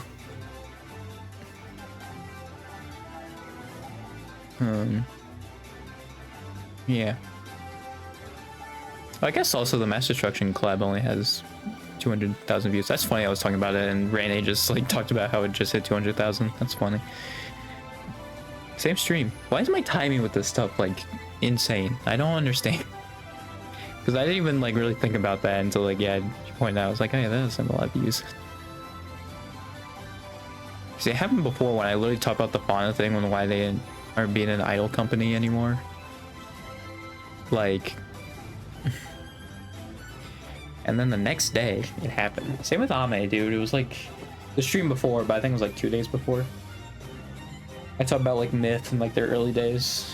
[SPEAKER 1] Yeah. I guess also the mass destruction collab only has 200,000 views. That's funny. I was talking about it and Rainy just like talked about how it just hit 200,000. That's funny. Same stream. Why is my timing with this stuff like insane? I don't understand. Because I didn't even like really think about that until like, yeah, you pointed out. I was like, oh yeah, that doesn't have a lot of views. See, it happened before when I literally talked about the fauna thing, when why they aren't being an idol company anymore. Like, and then the next day it happened. Same with Ame, dude. It was like the stream before, but I think it was like 2 days before. I talked about like Myth and like their early days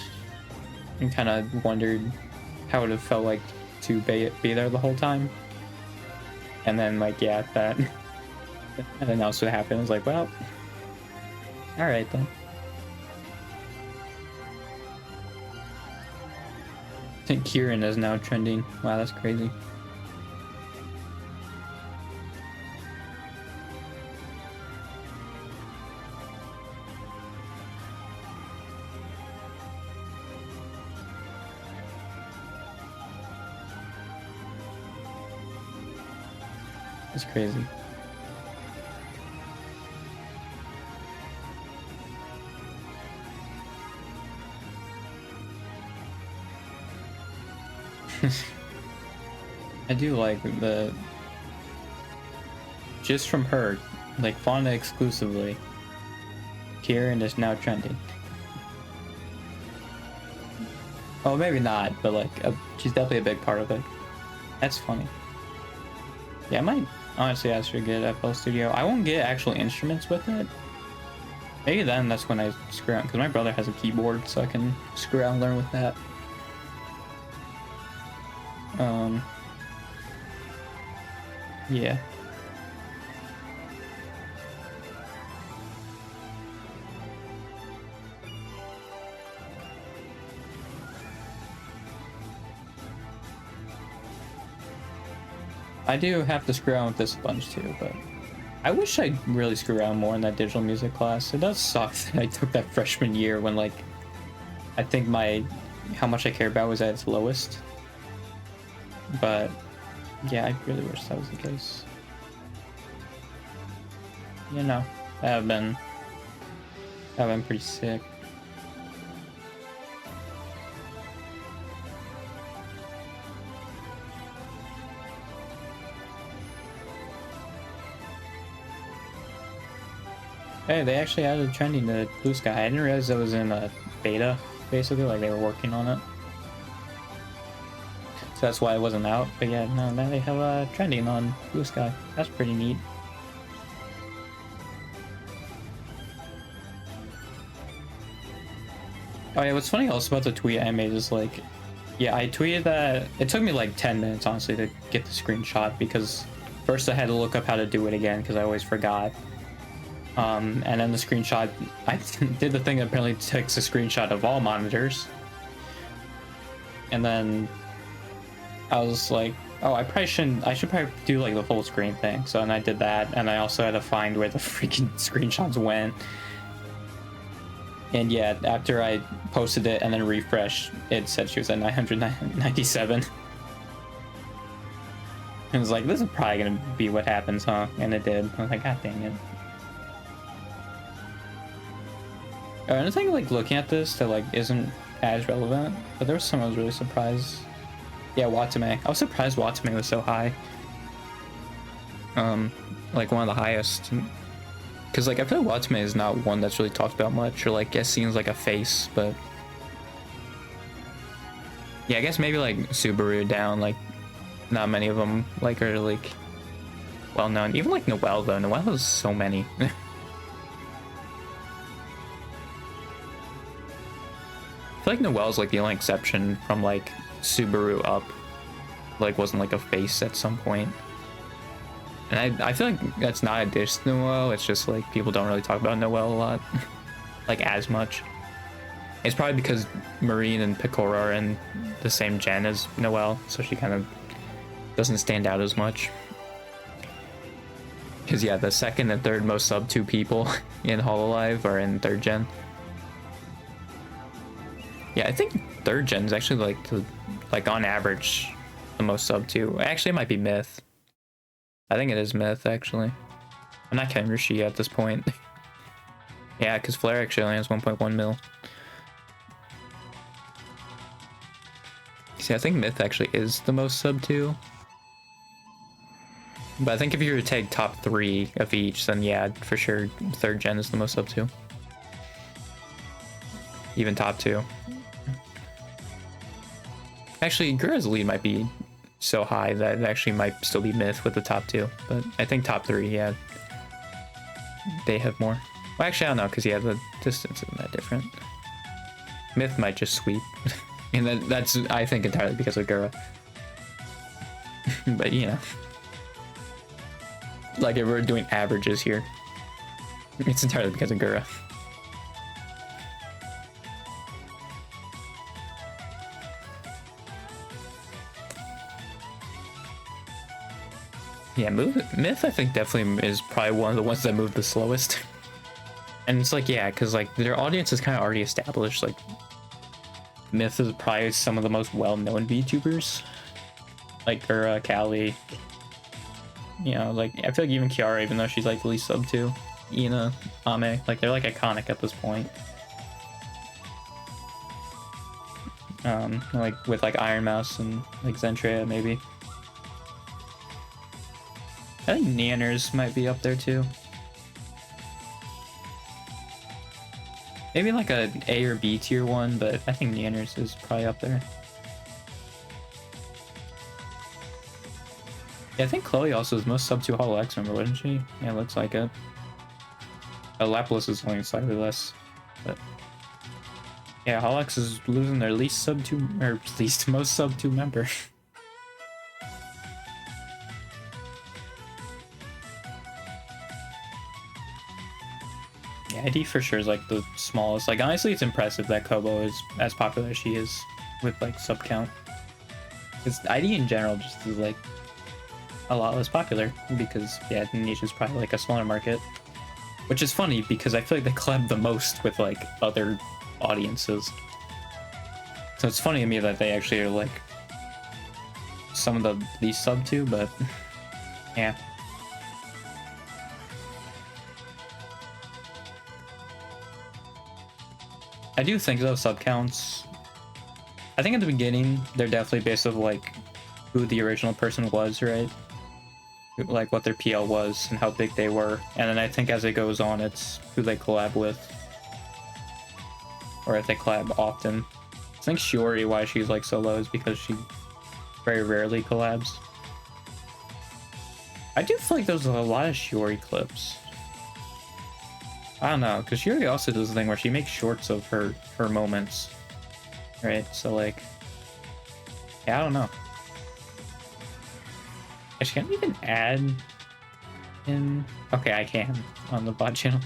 [SPEAKER 1] and kind of wondered how it would have felt like to be there the whole time. And then like, yeah, that, and then that's what happened. It was like, well, all right then. I think Kieran is now trending. Wow, that's crazy. It's crazy. I do like the, just from her, like Fauna exclusively, Kieran is now trending. Oh, maybe not, but like she's definitely a big part of it. That's funny. Yeah, I might honestly ask her to get FL Studio. I won't get actual instruments with it. Maybe then that's when I screw around, because my brother has a keyboard, so I can screw around and learn with that. Yeah. I do have to screw around with this a bunch too, but I wish I'd really screw around more in that digital music class. It does suck that I took that freshman year when like I think how much I care about was at its lowest. But yeah, I really wish that was the case. You know, that would have been pretty sick. Hey, they actually added trending to Blue Sky. I didn't realize that was in a beta, basically, like they were working on it. So that's why it wasn't out. But yeah, no, now they have trending on Blue Sky. That's pretty neat. Oh yeah, what's funny also about the tweet I made is like, yeah, I tweeted that. It took me like 10 minutes, honestly, to get the screenshot because first I had to look up how to do it again because I always forgot. And then the screenshot, I did the thing that apparently takes a screenshot of all monitors. And then I was like, oh, I should probably do like the full screen thing. So then I did that, and I also had to find where the freaking screenshots went. And yeah, after I posted it and then refreshed, it said she was at 997. And I was like, this is probably gonna be what happens, huh? And it did. I was like, god dang it. Another thing, like looking at this that like isn't as relevant, but there was some I was really surprised. Yeah, Watame. I was surprised Watame was so high. Like one of the highest. Because like I feel like Watame is not one that's really talked about much, or like gets seen as like a face, but yeah, I guess maybe like Subaru down, like not many of them like are like well known. Even like Noelle though, Noelle has so many. I feel like Noelle's like the only exception from like Subaru up, like wasn't like a face at some point. And I feel like that's not a diss to Noel, it's just like people don't really talk about Noel a lot. Like as much. It's probably because Marine and Picora are in the same gen as Noel, so she kind of doesn't stand out as much. Because yeah, the second and third most sub 2 people in Hololive are in 3rd gen. Yeah, I think 3rd gen is actually like on average the most sub 2. Actually, it might be Myth. I think it is Myth, actually. I'm not counting Rishi at this point. Yeah, because Flare actually only has 1.1 mil. See, I think Myth actually is the most sub 2. But I think if you were to take top 3 of each, then yeah, for sure 3rd gen is the most sub 2. Even top 2. Actually, Gura's lead might be so high that it actually might still be Myth with the top 2. But I think top 3, yeah, they have more. Well, actually, I don't know, because yeah, the distance isn't that different. Myth might just sweep. And that's, I think, entirely because of Gura. But, you know. Like, if we're doing averages here, it's entirely because of Gura. Yeah, Myth, I think, definitely is probably one of the ones that move the slowest. And it's like, yeah, because like their audience is kind of already established. Like, Myth is probably some of the most well-known VTubers. Like Gura, Callie. You know, like, I feel like even Kiara, even though she's like the least sub 2. Ina, Ame, like, they're like iconic at this point. Like with like Iron Mouse and like Zentrea, maybe. I think Neanners might be up there too. Maybe like a A or B tier one, but I think Neanners is probably up there. Yeah, I think Chloe also is most sub 2 Hollow X member, wouldn't she? Yeah, looks like it. Lapis is only slightly less, but yeah, Hollow X is losing their least sub 2, or least most sub 2 member. Yeah, ID for sure is like the smallest. Like, honestly, it's impressive that Kobo is as popular as she is with like sub count. Because ID in general just is like a lot less popular because, yeah, niche is probably like a smaller market. Which is funny because I feel like they collab the most with like other audiences. So it's funny to me that they actually are like some of the least sub to, but yeah. I do think though sub counts, I think at the beginning they're definitely based off like who the original person was, right? Like what their PL was and how big they were, and then I think as it goes on it's who they collab with, or if they collab often. I think Shiori, why she's like so low, is because she very rarely collabs. I do feel like there's a lot of Shiori clips. I don't know, because Shiori also does the thing where she makes shorts of her moments, right? So like, yeah, I don't know. Actually, can I even add in? Okay, I can on the bot channel.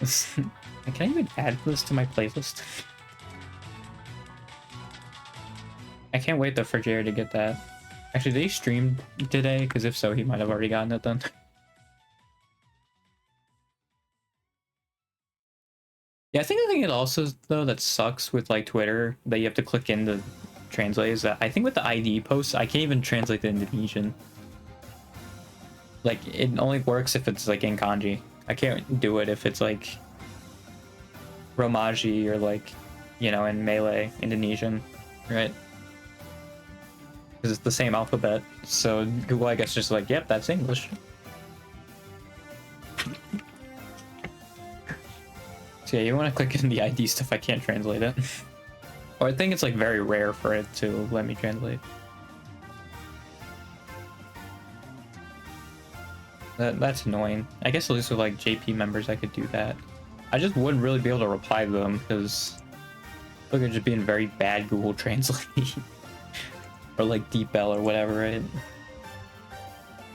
[SPEAKER 1] Can I even add this to my playlist? I can't wait though for Jared to get that. Actually, did he stream today? Because if so, he might have already gotten it then. Yeah, I think the thing it also though that sucks with like Twitter that you have to click in to translate is that I think with the ID posts I can't even translate the Indonesian. Like, it only works if it's like in kanji. I can't do it if it's like Romaji or like, you know, in Malay Indonesian, right? Because it's the same alphabet. So Google, I guess, just like, yep, that's English. So yeah, you want to click in the ID stuff, I can't translate it. Or I think it's like very rare for it to let me translate. That's annoying. I guess at least with like JP members I could do that. I just wouldn't really be able to reply to them because look at just being very bad Google Translate. Or like DeepL or whatever, right?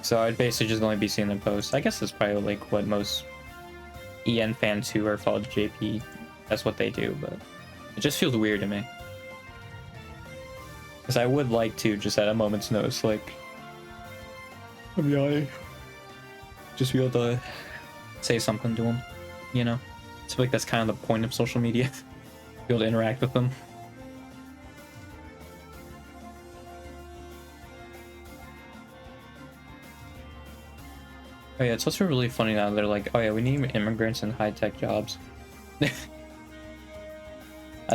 [SPEAKER 1] So I'd basically just only be seeing the posts. I guess that's probably like what most EN fans who are followed JP, that's what they do, but it just feels weird to me. Because I would like to, just at a moment's notice, like, just be able to say something to them, you know? I feel like that's kind of the point of social media, be able to interact with them. Oh yeah, it's also really funny now. They're like, oh yeah, we need immigrants in high-tech jobs. I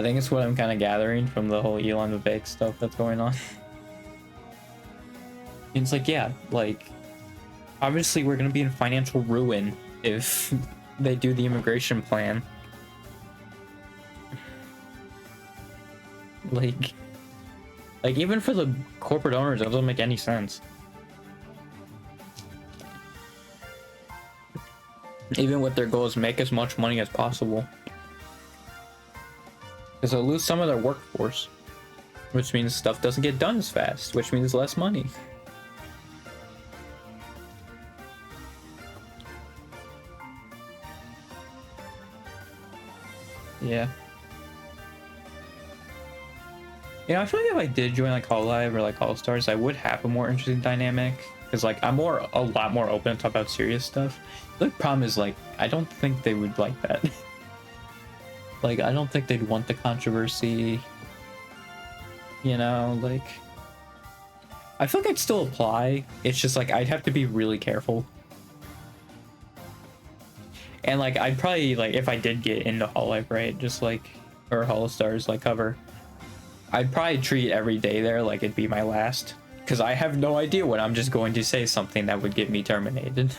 [SPEAKER 1] think it's what I'm kind of gathering from the whole Elon Vivek stuff that's going on. It's like, yeah, like, obviously we're gonna be in financial ruin if they do the immigration plan. Like even for the corporate owners, it doesn't make any sense. Even with their goals, make as much money as possible. Because they'll lose some of their workforce, which means stuff doesn't get done as fast, which means less money. Yeah. You know, I feel like if I did join like Hololive or like All Stars, I would have a more interesting dynamic. Because like I'm a lot more open to talk about serious stuff. The problem is like I don't think they would like that. Like I don't think they'd want the controversy. You know, like I feel like I'd still apply. It's just like I'd have to be really careful. And like I'd probably like if I did get into Hololive, right, just like or Holo Stars like cover, I'd probably treat every day there like it'd be my last. Because I have no idea when I'm just going to say something that would get me terminated.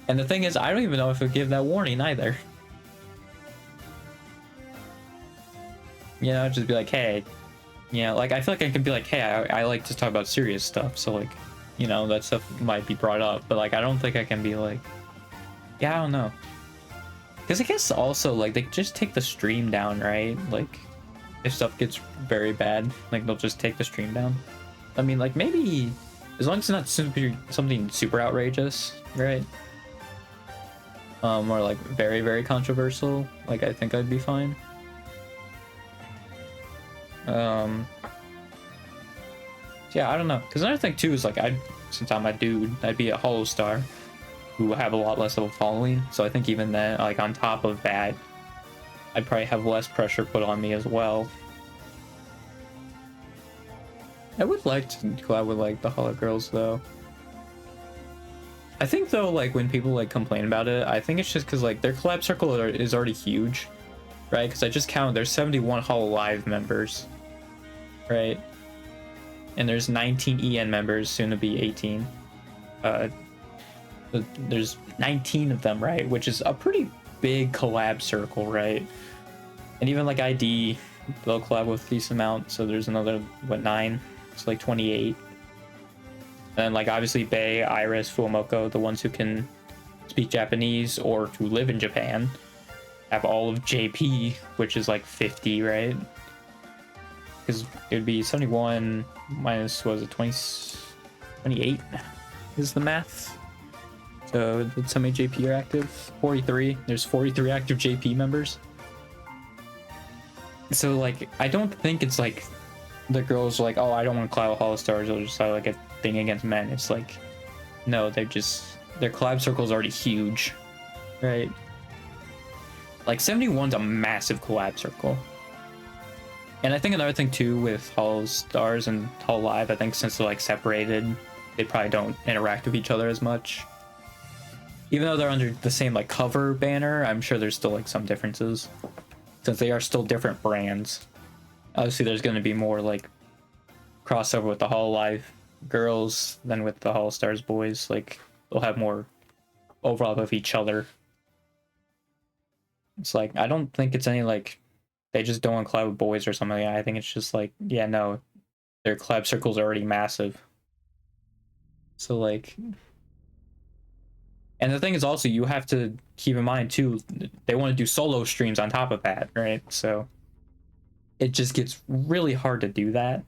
[SPEAKER 1] And the thing is, I don't even know if it would give that warning either. You know, just be like, hey, you know, like I feel like I could be like, hey, I like to talk about serious stuff, so like, you know, that stuff might be brought up, but like I don't think I can be like, yeah, I don't know. Because I guess also like they just take the stream down, right? Like if stuff gets very bad, like they'll just take the stream down. I mean, like maybe as long as it's not something super outrageous, right? Or like very, very controversial, like I think I'd be fine. Yeah, I don't know. Because another thing too is like since I'm a dude, I'd be a Holo Star who have a lot less of a following. So I think even then, like on top of that, I'd probably have less pressure put on me as well. I would like to collab with like the Holo Girls though. I think though, like when people like complain about it, I think it's just because like their collab circle is already huge, right? Because I just counted, there's 71 Hololive members, right? And there's 19 EN members, soon to be 18. There's 19 of them, right? Which is a pretty big collab circle, right? And even like ID, they'll collab with a decent amount, so there's another, what, 9? It's like 28. And like obviously Bae, Iris, Fuomoko, the ones who can speak Japanese or to live in Japan, have all of JP, which is like 50, right? Because it would be 71 minus, what was it, 28 is the math. So how many JP are active? 43. There's 43 active JP members. So like I don't think it's like the girls are like, oh, I don't want to collab with Holo Stars, or just like a thing against men. It's like, no, their collab circle is already huge, right? Like 71's a massive collab circle. And I think another thing too with Holo Stars and Hololive, I think since they're like separated, they probably don't interact with each other as much. Even though they're under the same like cover banner, I'm sure there's still like some differences, since they are still different brands. Obviously there's going to be more like crossover with the Hololive girls than with the Holo Stars boys. Like they'll have more overlap with each other. It's like, I don't think it's any like they just don't want to collab with boys or something like that. I think it's just like, yeah, no, their collab circle's already massive. So like, and the thing is also, you have to keep in mind too, they want to do solo streams on top of that, right? So it just gets really hard to do that.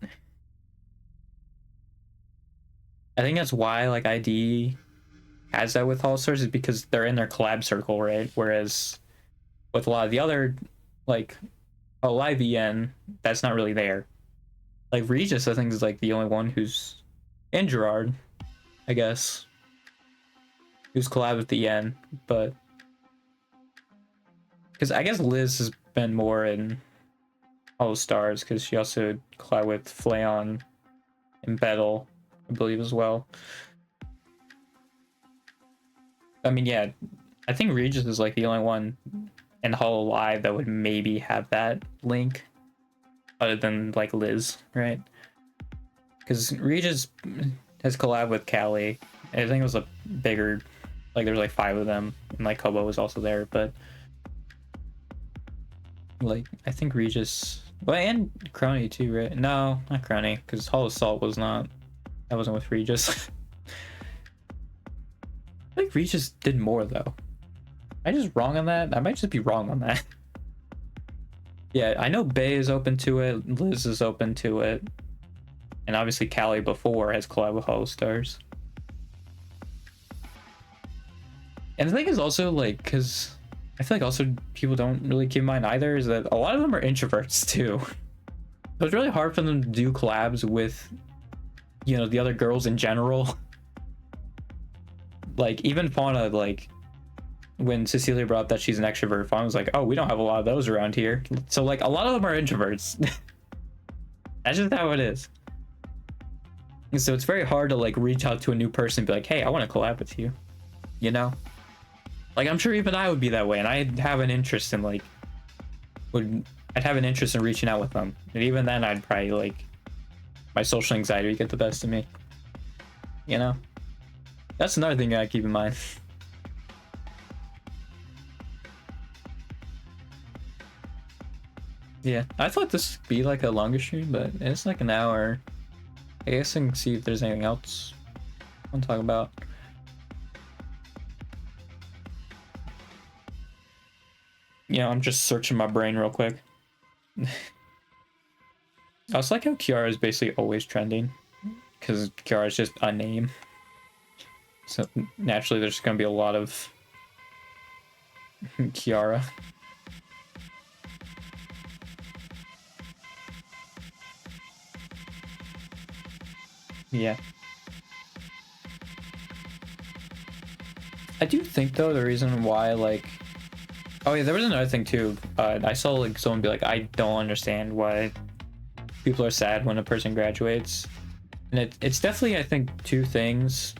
[SPEAKER 1] I think that's why like ID has that with All Stars, is because they're in their collab circle, right? Whereas with a lot of the other like live EN, that's not really there. Like Regis, I think, is like the only one who's in Gerard, I guess, who's collab with the EN, but because I guess Liz has been more in All Stars because she also collab with Flayon and Bettle, I believe, as well. I mean, yeah, I think Regis is like the only one in Hollow Live that would maybe have that link, other than like Liz, right? Because Regis has collabed with Callie. I think it was a bigger, like there was like 5 of them, and like Kobo was also there, but like I think Regis, well, and Crony too, right? No, not Crony, because Hollow Salt was not. That wasn't with Regis. I think Regis did more though. Am I just wrong on that? I might just be wrong on that. Yeah, I know Bay is open to it. Liz is open to it. And obviously Callie before has collabed with Hollow Stars. And the thing is also like, because I feel like also people don't really keep in mind either, is that a lot of them are introverts too. So it's really hard for them to do collabs with, you know, the other girls in general. Like even Fauna, like when Cecilia brought up that she's an extrovert, Fauna was like, oh, we don't have a lot of those around here. So like a lot of them are introverts. That's just how it is. And so it's very hard to like reach out to a new person and be like, hey, I want to collab with you, you know? Like I'm sure even I would be that way, and I'd have an interest in like I'd have an interest in reaching out with them. And even then I'd probably like my social anxiety would get the best of me. You know? That's another thing I keep in mind. Yeah, I thought this would be like a longer stream, but it's like an hour. I guess I can see if there's anything else I want to talk about. Yeah, I'm just searching my brain real quick. I was like how Kiara is basically always trending, because Kiara is just a name. So naturally there's going to be a lot of Kiara. Yeah. I do think though the reason why like, oh yeah, there was another thing too. I saw like someone be like, I don't understand why people are sad when a person graduates, and it's definitely I think 2 things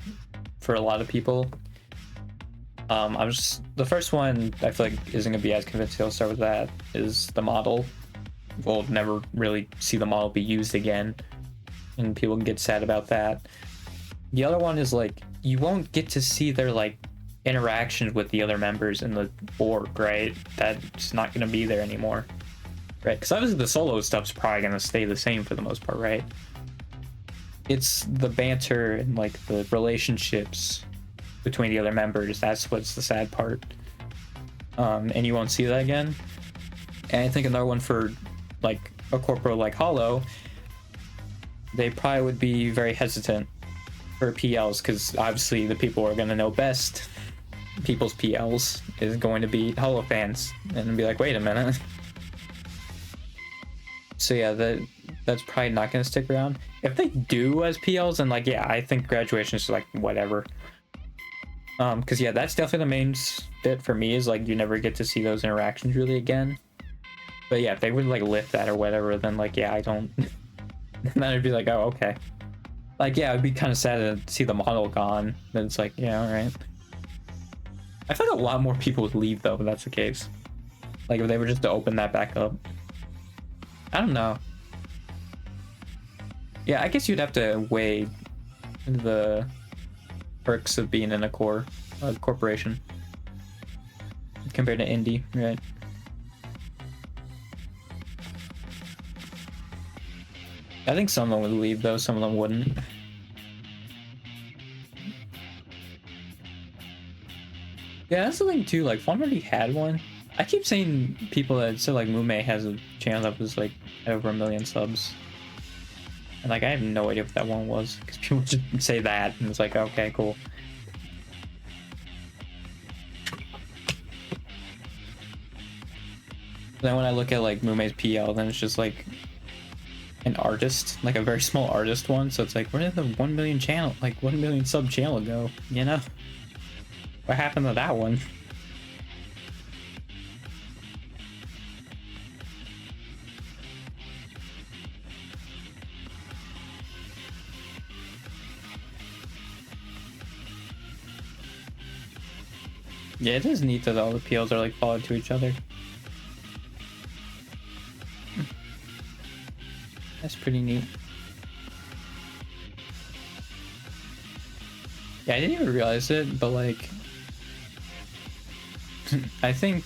[SPEAKER 1] for a lot of people. The first one I feel like isn't gonna be as convincing. I'll start with that. Is the model. We'll never really see the model be used again, and people can get sad about that. The other one is like you won't get to see their like interactions with the other members in the org, right? That's not going to be there anymore, right? Because obviously the solo stuff's probably going to stay the same for the most part, right? It's the banter and like the relationships between the other members, that's what's the sad part. And you won't see that again. And I think another one for like a corpo like Hollow, they probably would be very hesitant for PLs, because obviously the people who are going to know best people's PLs is going to be Hollow fans, and be like, wait a minute. So yeah, that's probably not going to stick around. If they do as PLs, then like, yeah, I think graduation is like whatever. Because yeah, that's definitely the main bit for me, is like you never get to see those interactions really again. But yeah, if they would like lift that or whatever, then like, yeah, I don't. Then I'd be like, oh, okay. Like, yeah, it'd be kind of sad to see the model gone. Then it's like, yeah, all right. I feel like a lot more people would leave though if that's the case. Like if they were just to open that back up. I don't know. Yeah, I guess you'd have to weigh the perks of being in a corporation compared to indie, right? I think some of them would leave though, some of them wouldn't. Yeah, that's the thing too, like Fawn already had one. I keep saying people that said like Mume has a channel that was like over 1 million subs. And like, I have no idea what that one was, because people just say that, and it's like, okay, cool. Then when I look at like Mumei's PL, then it's just like an artist, like a very small artist one. So it's like, where did the 1 million channel, like 1 million sub channel go? You know, what happened to that one? Yeah, it is neat that all the PLs are like followed to each other. That's pretty neat. Yeah, I didn't even realize it, but like, I think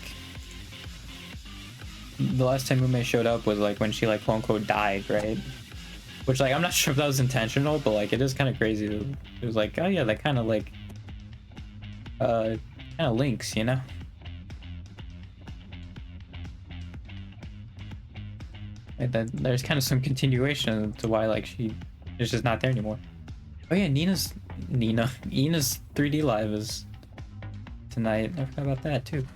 [SPEAKER 1] the last time Mume showed up was like when she like quote unquote died, right? Which like, I'm not sure if that was intentional, but like, it is kind of crazy. It was like, oh yeah, that kind of like, kind of links, you know? And then there's kind of some continuation to why like she is just not there anymore. Oh yeah, Ina's 3D live is tonight. I forgot about that too.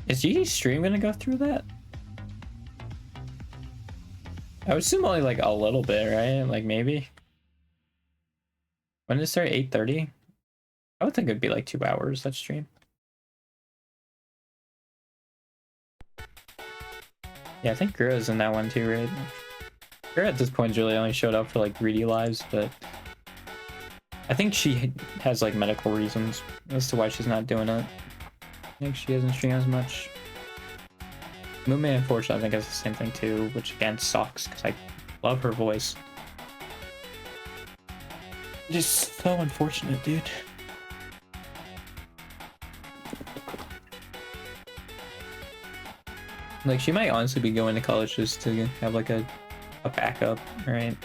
[SPEAKER 1] Is Gigi's stream gonna go through that? I would assume only like a little bit, right? Like maybe. When did it start? 8:30? I would think it'd be like 2 hours, that stream. Yeah, I think Gura's in that one too, right? Gura at this point really only showed up for like 3D lives, but I think she has like medical reasons as to why she's not doing it. I think she doesn't stream as much. Mume, unfortunately, I think has the same thing too, which again sucks because I love her voice. Just so unfortunate, dude. Like, she might honestly be going to college just to have like a backup, right?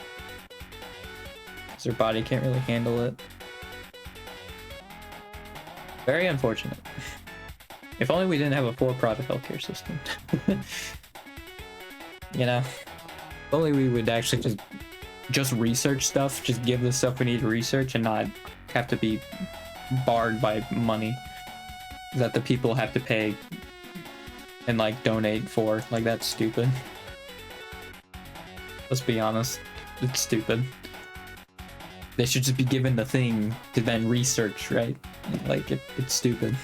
[SPEAKER 1] Because her body can't really handle it. Very unfortunate. If only we didn't have a for-profit healthcare system. You know? If only we would actually just research stuff, just give the stuff we need to research and not have to be barred by money that the people have to pay and like donate for. Like, that's stupid. Let's be honest, it's stupid. They should just be given the thing to then research, right? Like, it's stupid.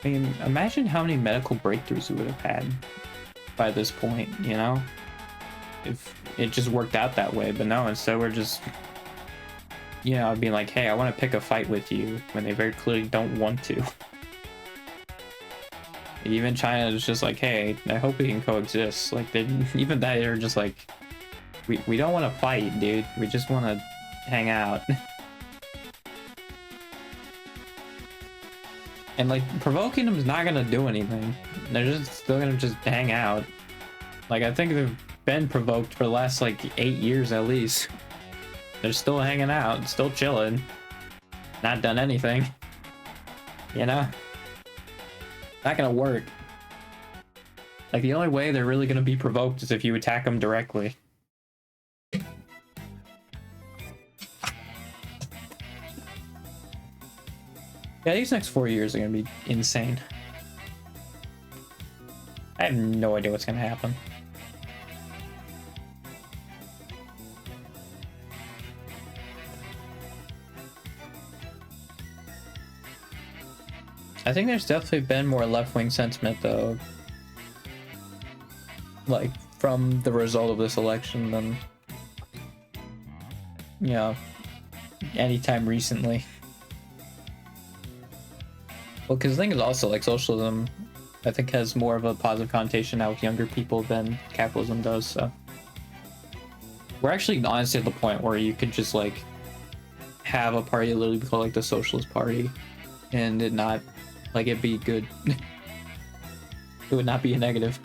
[SPEAKER 1] I mean, imagine how many medical breakthroughs we would have had by this point, you know? If it just worked out that way, but no, instead we're just, you know, being like, hey, I want to pick a fight with you, when they very clearly don't want to. Even China is just like, hey, I hope we can coexist. Like, even that, they're just like, we don't want to fight, dude. We just want to hang out. And like, provoking them is not gonna do anything. They're just still gonna just hang out. Like, I think they've been provoked for the last like 8 years at least. They're still hanging out, still chilling, not done anything. You know? Not gonna work. Like, the only way they're really gonna be provoked is if you attack them directly. Yeah, these next 4 years are gonna be insane. I have no idea what's gonna happen. I think there's definitely been more left-wing sentiment, though, like, from the result of this election than, you know, anytime recently. Well, because the thing is also, like, socialism, I think, has more of a positive connotation now with younger people than capitalism does, so. We're actually honestly at the point where you could just, like, have a party literally be called, like, the Socialist Party, and it not, like, it'd be good. It would not be a negative.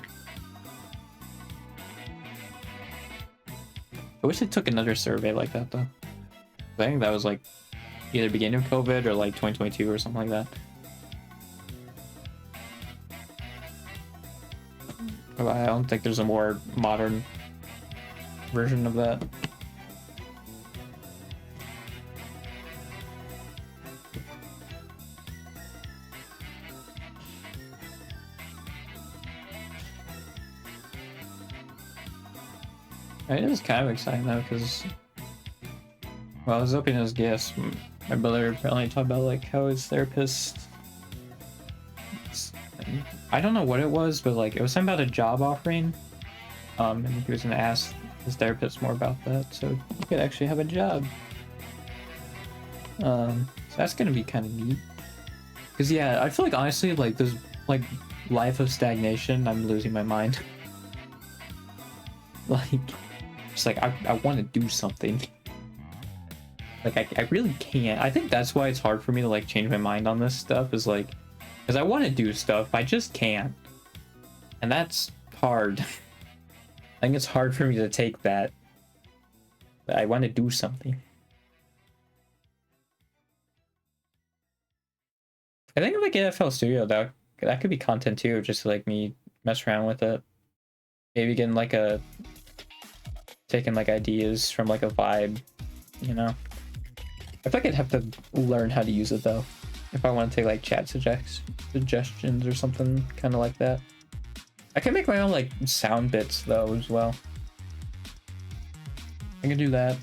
[SPEAKER 1] I wish they took another survey like that, though. I think that was, like, either beginning of COVID or like 2022 or something like that. But I don't think there's a more modern version of that. It is kind of exciting though, because, well, I was opening his gifts. My brother apparently talked about like how his therapist, I don't know what it was, but like it was something about a job offering, and he was gonna ask his therapist more about that, so he could actually have a job. So that's gonna be kind of neat. Cause yeah, I feel like honestly, like this like life of stagnation, I'm losing my mind. Like, just like I want to do something. Like I really can't. I think that's why it's hard for me to like change my mind on this stuff, is like, because I want to do stuff, I just can't, and that's hard. I think it's hard for me to take that I want to do something. I think if I get FL Studio, that could be content too, just to, like, me mess around with it. Maybe getting like taking like ideas from like a vibe, you know. I feel like I'd have to learn how to use it though, if I want to take like chat suggestions or something kind of like that. I can make my own like sound bits though as well. I can do that.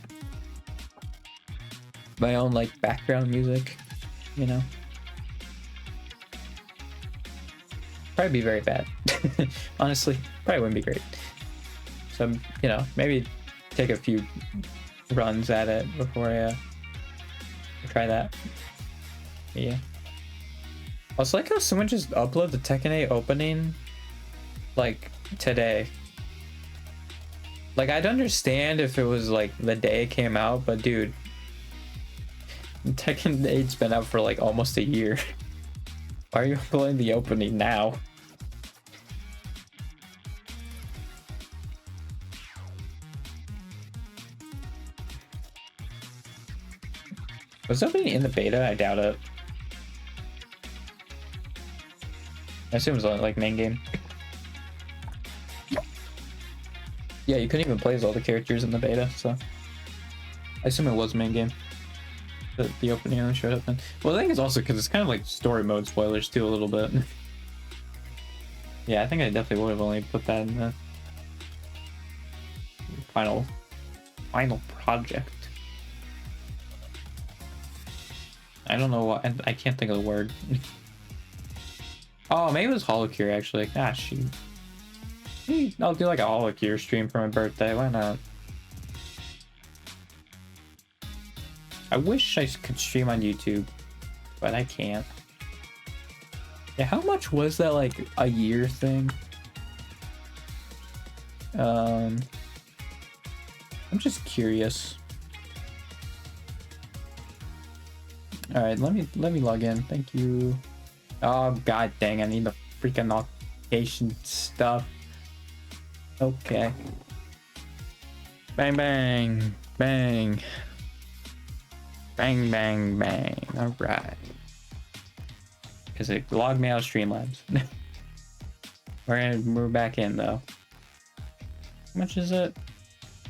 [SPEAKER 1] My own like background music, you know. Probably be very bad. Honestly, probably wouldn't be great. So, you know, maybe take a few runs at it before I try that. Yeah. Also, like how someone just uploaded the Tekken 8 opening like today. Like, I'd understand if it was like the day it came out, but dude, Tekken 8's been out for like almost a year. Why are you uploading the opening now? Was the opening in the beta? I doubt it. I assume it was like main game. Yeah, you couldn't even play as all the characters in the beta, so I assume it was main game. The opening only showed up then. Well, I think it's also because it's kind of like story mode spoilers too a little bit. Yeah, I think I definitely would have only put that in the final project. I don't know what, I can't think of the word. Oh, maybe it was Holocure actually. Ah, shoot. I'll do like a Holocure stream for my birthday. Why not? I wish I could stream on YouTube, but I can't. Yeah, how much was that, like, a year thing? I'm just curious. All right, let me log in. Thank you. Oh god dang! I need the freaking notification stuff. Okay. Bang bang bang. Bang bang bang. All right. Because it logged me out of Streamlabs. We're back in though. How much is it?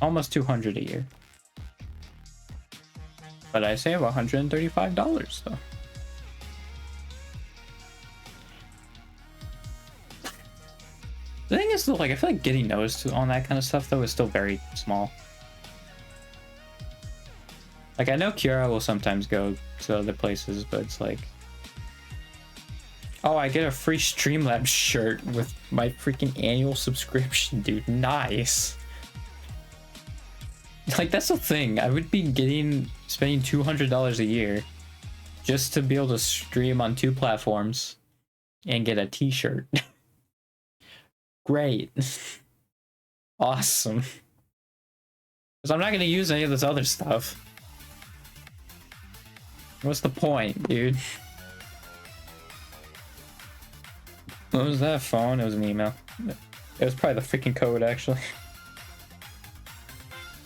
[SPEAKER 1] Almost 200 a year. But I save $135 though. The thing is though, like, I feel like getting noticed on that kind of stuff though is still very small. Like, I know Kira will sometimes go to other places, but it's like, oh, I get a free Streamlabs shirt with my freaking annual subscription, dude. Nice. Like, that's the thing. I would be spending $200 a year just to be able to stream on 2 platforms and get a t-shirt. Great. Awesome. Because I'm not going to use any of this other stuff. What's the point, dude? What was that phone? It was an email. It was probably the freaking code, actually.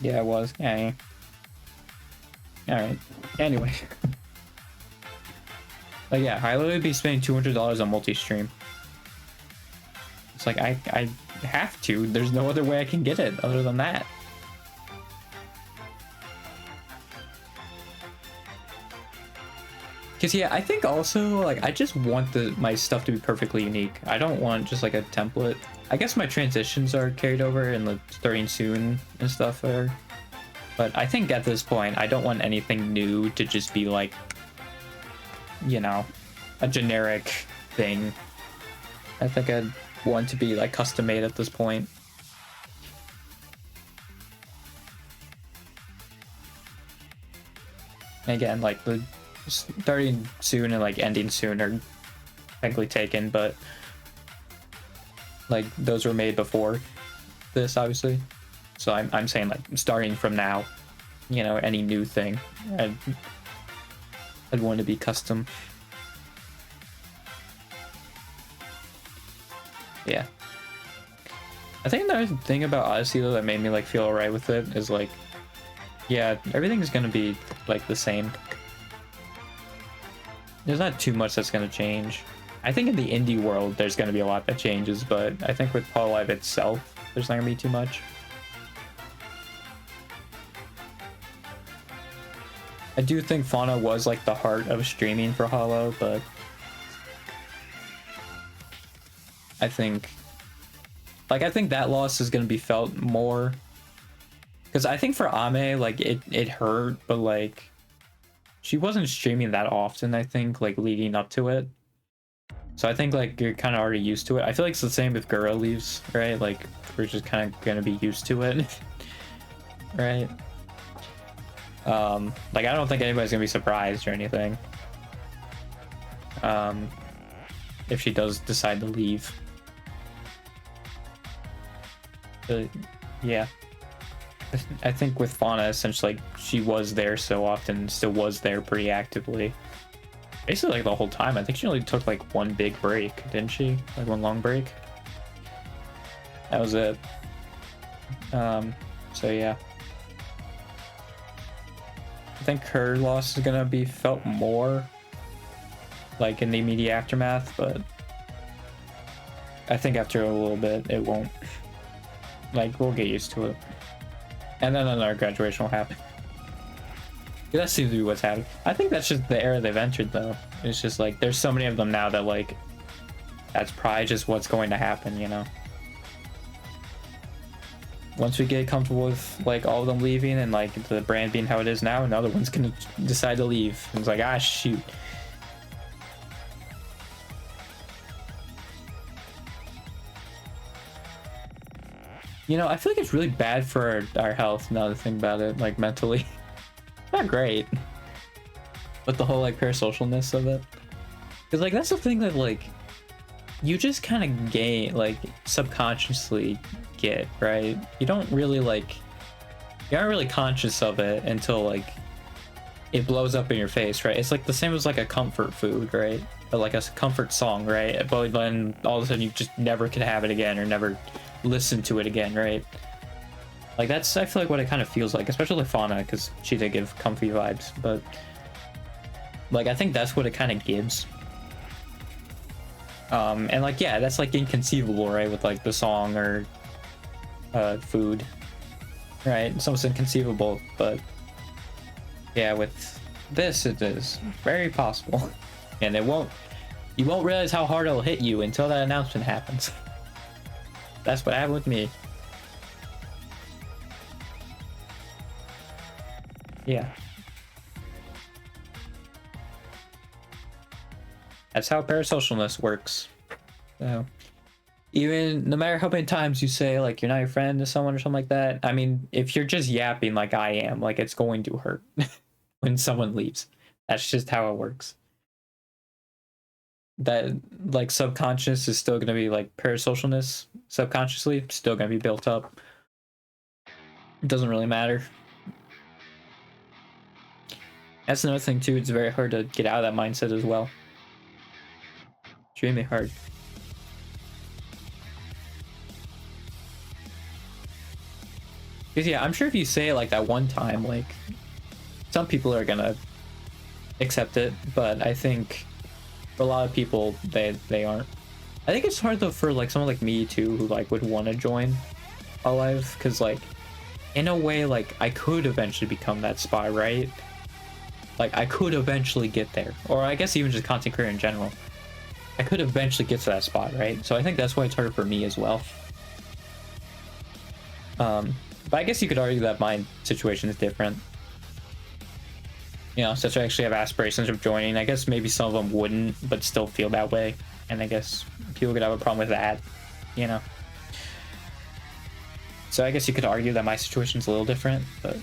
[SPEAKER 1] Yeah, it was. Yeah. Alright. Anyway. Like, yeah, I literally be spending $200 on multi-stream. It's like, I have to. There's no other way I can get it other than that. Because, yeah, I think also, like, I just want my stuff to be perfectly unique. I don't want just, like, a template. I guess my transitions are carried over and the starting soon and stuff are. But I think at this point, I don't want anything new to just be, like, you know, a generic thing. I think I'd want to be, like, custom made at this point. And again, like, the starting soon and like ending soon are technically taken, but like those were made before this, obviously. So I'm saying like starting from now, you know, any new thing, I'd want to be custom. Yeah. I think another thing about Odyssey though that made me like feel alright with it is like, yeah, everything's gonna be like the same. There's not too much that's going to change. I think in the indie world, there's going to be a lot that changes, but I think with Hololive itself, there's not going to be too much. I do think Fauna was like the heart of streaming for Hollow, but I think that loss is going to be felt more. Because I think for Ame, like it hurt, but like she wasn't streaming that often, I think, like leading up to it. So I think like you're kind of already used to it. I feel like it's the same if Gura leaves, right? Like we're just kind of gonna be used to it, right? Like I don't think anybody's gonna be surprised or anything. If she does decide to leave. But yeah. I think with Fauna, essentially, like, she was there so often, still was there pretty actively. Basically, like, the whole time. I think she only took, like, one big break, didn't she? Like, one long break? That was it. So, yeah. I think her loss is gonna be felt more, like, in the immediate aftermath, but I think after a little bit, it won't. Like, we'll get used to it. And then another graduation will happen. Yeah, that seems to be what's happening. I think that's just the era they've entered, though. It's just like, there's so many of them now that, like, that's probably just what's going to happen, you know? Once we get comfortable with, like, all of them leaving and, like, the brand being how it is now, another one's gonna decide to leave. And it's like, ah, shoot. You know, I feel like it's really bad for our health now to think about it, like mentally. Not great. But the whole like parasocialness of it. Because like that's the thing that like you just kind of gain, like subconsciously get, right? You don't really like, you aren't really conscious of it until like it blows up in your face, right? It's like the same as like a comfort food, right? Or like a comfort song, right? But then all of a sudden you just never could have it again or never listen to it again, right? Like that's, I feel like what it kind of feels like, especially Fauna, because she did give comfy vibes, but like I think that's what it kind of gives. And like yeah, that's like inconceivable, right? With like the song or food, right? It's almost inconceivable, but yeah, with this it is very possible. And you won't realize how hard it'll hit you until that announcement happens. That's what happened with me. Yeah. That's how parasocialness works. So, even no matter how many times you say like you're not your friend to someone or something like that, I mean, if you're just yapping like I am, like it's going to hurt when someone leaves. That's just how it works. That like subconscious is still going to be like parasocialness subconsciously still going to be built up. It doesn't really matter. That's another thing too, it's very hard to get out of that mindset as well. Extremely hard. Because yeah, I'm sure if you say it like that one time, like some people are gonna accept it, but I think For a lot of people, they aren't. I think it's hard though for like someone like me too, who like would want to join a live, because like in a way, like I could eventually become that spy, right? Like I could eventually get there, or I guess even just content creator in general. I could eventually get to that spot, right? So I think that's why it's harder for me as well. But I guess you could argue that my situation is different. You know, since I actually have aspirations of joining, I guess maybe some of them wouldn't, but still feel that way. And I guess people could have a problem with that, you know. So I guess you could argue that my situation's a little different, but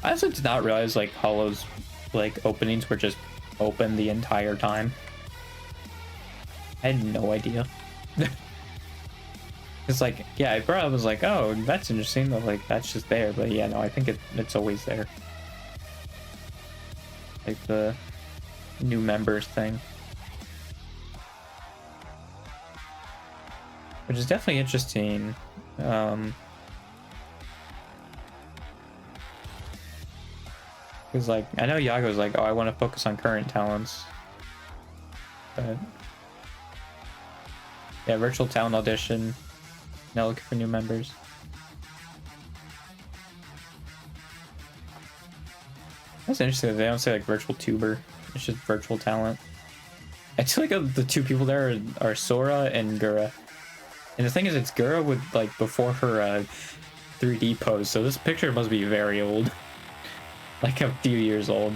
[SPEAKER 1] I also did not realize like Hollow's like openings were just open the entire time. I had no idea. It's like, yeah, I was like, oh, that's interesting, but like that's just there. But yeah, no, I think it's always there. Like the new members thing. Which is definitely interesting. Because like I know Yago's like, oh, I want to focus on current talents. But yeah, virtual talent audition. Now looking for new members. That's interesting that they don't say like virtual tuber. It's just virtual talent. I feel like the two people there are Sora and Gura. And the thing is, it's Gura with like before her 3D pose, so this picture must be very old. Like a few years old.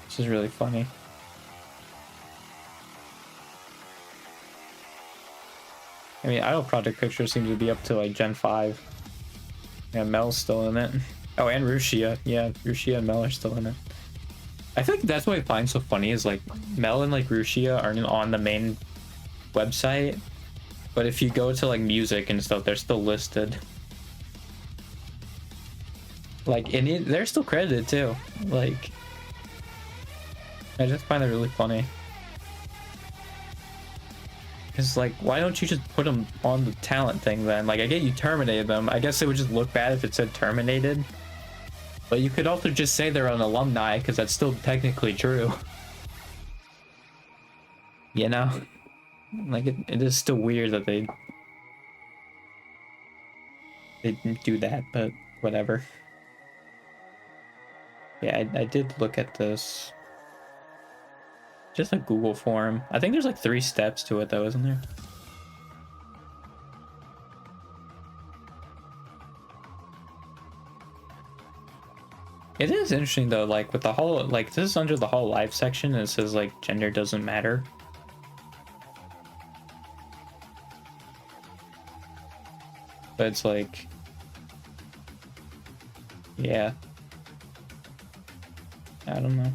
[SPEAKER 1] Which is really funny. I mean, Idol Project picture seems to be up to like Gen 5. Yeah, Mel's still in it. Oh, and Rushia. Yeah, Rushia and Mel are still in it. I think that's what I find so funny is like Mel and like Rushia aren't on the main website, but if you go to like music and stuff, they're still listed. Like, and they're still credited too. Like, I just find that really funny. Because, like, why don't you just put them on the talent thing then? Like, I get you terminated them. I guess it would just look bad if it said terminated. But you could also just say they're an alumni, because that's still technically true. You know? Like, it is still weird that they didn't do that, but whatever. Yeah, I did look at this. Just a Google form. I think there's like 3 steps to it though, isn't there? It is interesting though, like with the whole, like this is under the whole live section and it says like gender doesn't matter. But it's like, yeah. I don't know.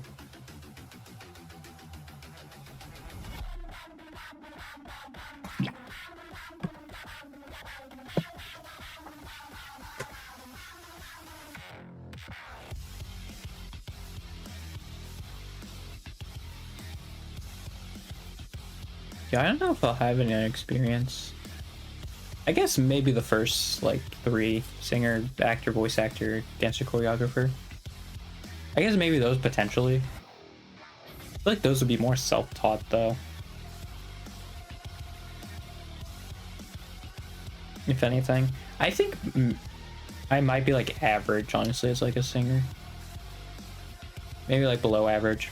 [SPEAKER 1] Yeah, I don't know if I'll have any experience. I guess maybe the first like 3: singer, actor, voice actor, dancer, choreographer. I guess maybe those potentially. I feel like those would be more self-taught though. If anything, I think I might be like average, honestly, as like a singer. Maybe like below average.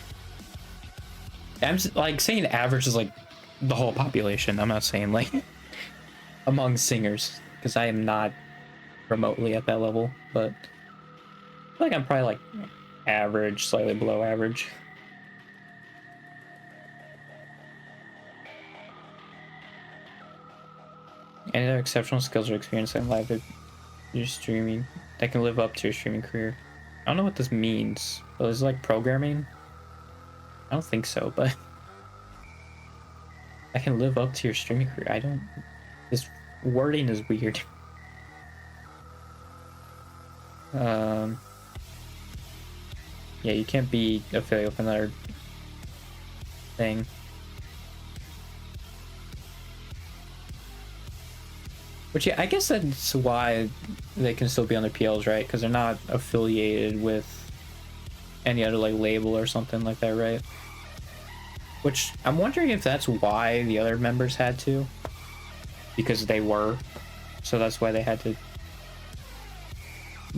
[SPEAKER 1] I'm like saying average is like the whole population. I'm not saying like among singers, because I am not remotely at that level, but I feel like I'm probably like average, slightly below average. Any other exceptional skills or experience in live that you're streaming that can live up to your streaming career? I don't know what this means. Well, is it like programming? I don't think so, but I can live up to your streaming career. I don't. This wording is weird. Yeah, you can't be affiliated with another thing. Which, yeah, I guess that's why they can still be on their PLs, right? Because they're not affiliated with any other like label or something like that, right? Which I'm wondering if that's why the other members had to, because they were, so that's why they had to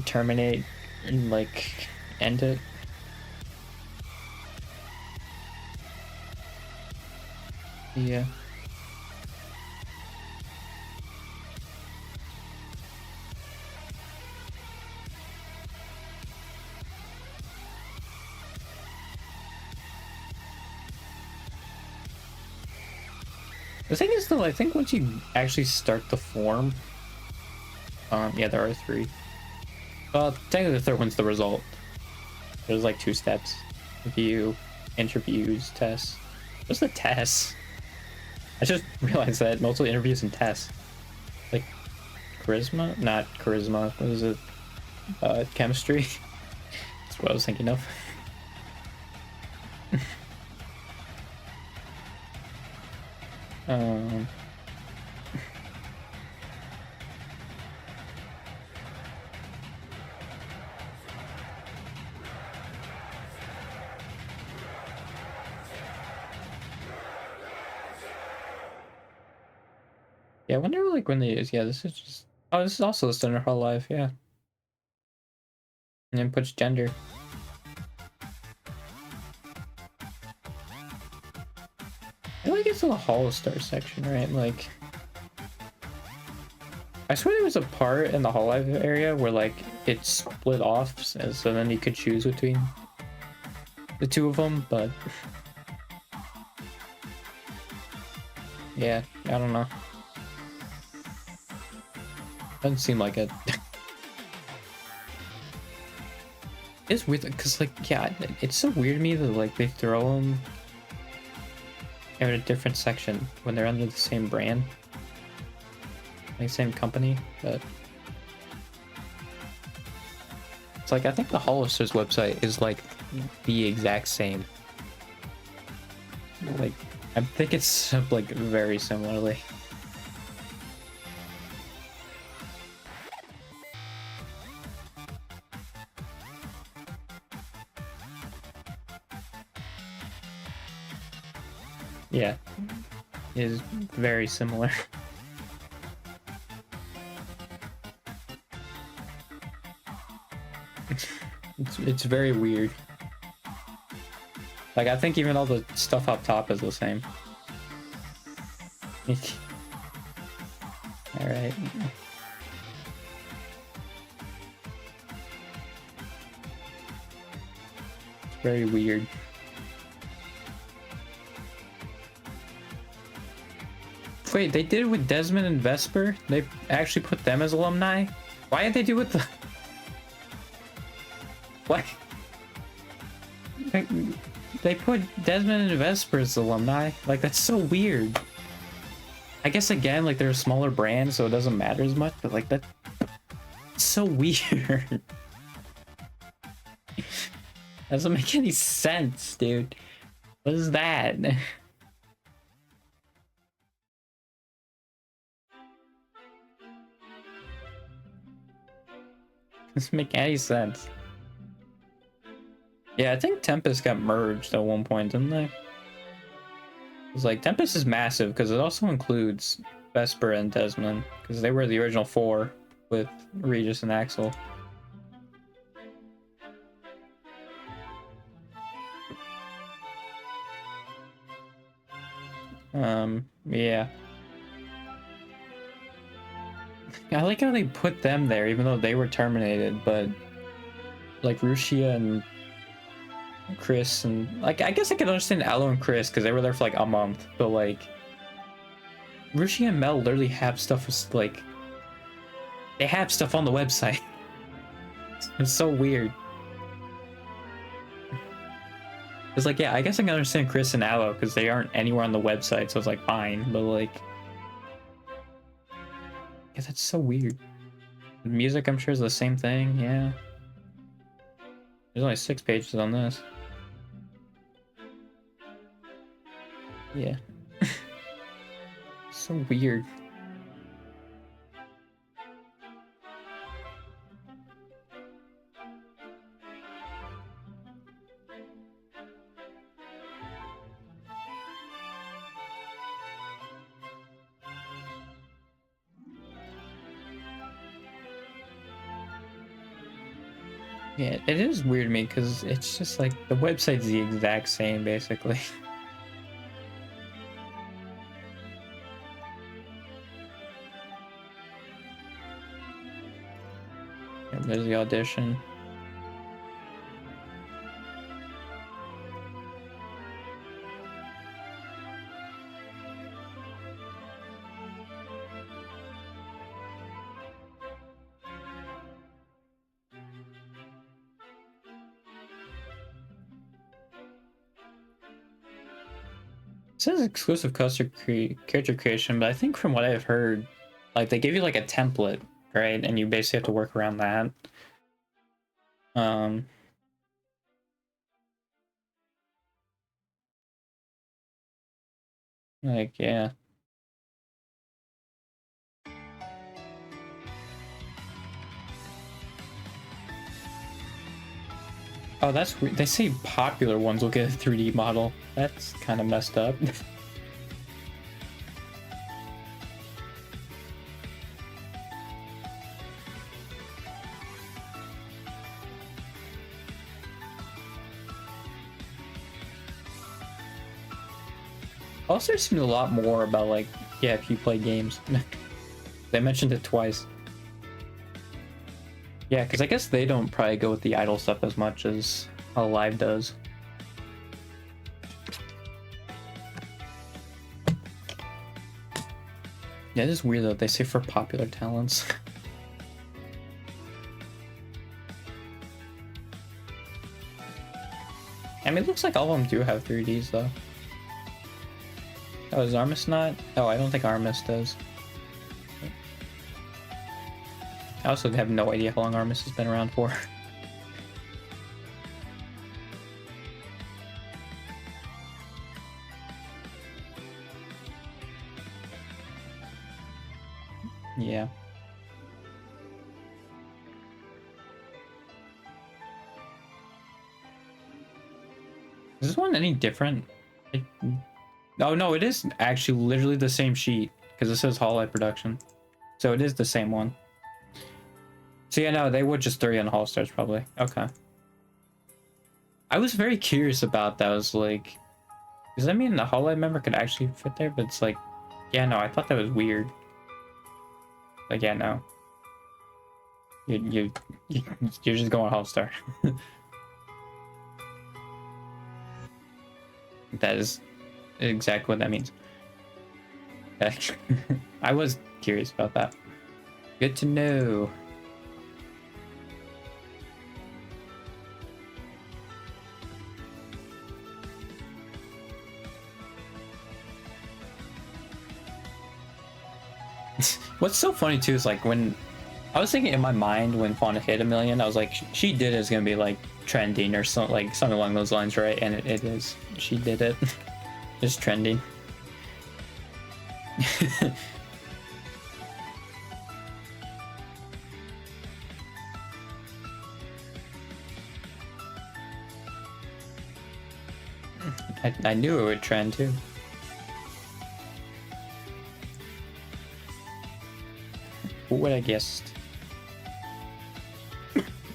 [SPEAKER 1] terminate and like end it. Yeah. The thing is, though, I think once you actually start the form, yeah, there are three. Well, technically the third one's the result. There's like 2 steps: view, interviews, tests. What's the test? I just realized that multiple interviews and tests. Like charisma? Not charisma. What is it? Chemistry? That's what I was thinking of. um, yeah, I wonder like when they use. Yeah, this is just. Oh, this is also listed under whole life. Yeah, and then puts gender. I like it's a Hollow Star section, right? Like, I swear there was a part in the Hololive area where like it split off, so then you could choose between the two of them. But yeah, I don't know. Doesn't seem like it. It's weird because like yeah, it's so weird to me that like they throw them in a different section when they're under the same brand, like same company. But it's like I think the Hollister's website is like the exact same. Like I think it's set up like very similarly. Yeah, it is very similar. It's very weird. Like I think even all the stuff up top is the same. All right. It's very weird. Wait, they did it with Desmond and Vesper? They actually put them as alumni? Why did they do it with the... What? Like, they put Desmond and Vesper as alumni? Like, that's so weird. I guess, again, like, they're a smaller brand, so it doesn't matter as much, but, like, that's so weird. Doesn't make any sense, dude. What is that? Doesn't make any sense. Yeah, I think Tempest got merged at one point, didn't they? It's like Tempest is massive because it also includes Vesper and Desmond because they were the original 4 with Regis and Axel. Yeah. I like how they put them there even though they were terminated, but like Rushia and Chris and like I guess I could understand Aloe and Chris because they were there for like a month, but like Rushia and Mel literally have stuff like they have stuff on the website. It's so weird. It's like, yeah, I guess I can understand Chris and Aloe because they aren't anywhere on the website, so it's like fine, but like yeah, that's so weird. The music I'm sure is the same thing, yeah. There's only 6 pages on this. Yeah. So weird. Yeah, it is weird to me because it's just like the website's the exact same basically. Yeah, there's the audition. It says exclusive character creation, but I think from what I've heard, like they give you like a template, right? And you basically have to work around that. Um, like yeah. Oh, that's weird. They say popular ones will get a 3D model. That's kind of messed up. Also, seemed a lot more about like, yeah, if you play games. They mentioned it twice. Yeah, because I guess they don't probably go with the idle stuff as much as Live does. Yeah, it is weird though. They say for popular talents. I mean, it looks like all of them do have 3Ds though. Oh, is Armis not? Oh, I don't think Armis does. I also have no idea how long Armis has been around for. Yeah. Is this one any different? Oh no, it is actually literally the same sheet because it says Hololive Production. So it is the same one. So yeah, no, they would just throw you on Hall Stars probably. Okay. I was very curious about that. I was like, does that mean the Hololive member could actually fit there? But it's like, yeah, no, I thought that was weird. Like, yeah, no. You're just going Hall Star. That is exactly what that means. I was curious about that. Good to know. What's so funny too is like when I was thinking in my mind when Fauna hit 1 million, I was like, she did it is gonna be like trending or something like something along those lines, right? And it is. She did it. It's trending. I knew it would trend too. What would I guessed?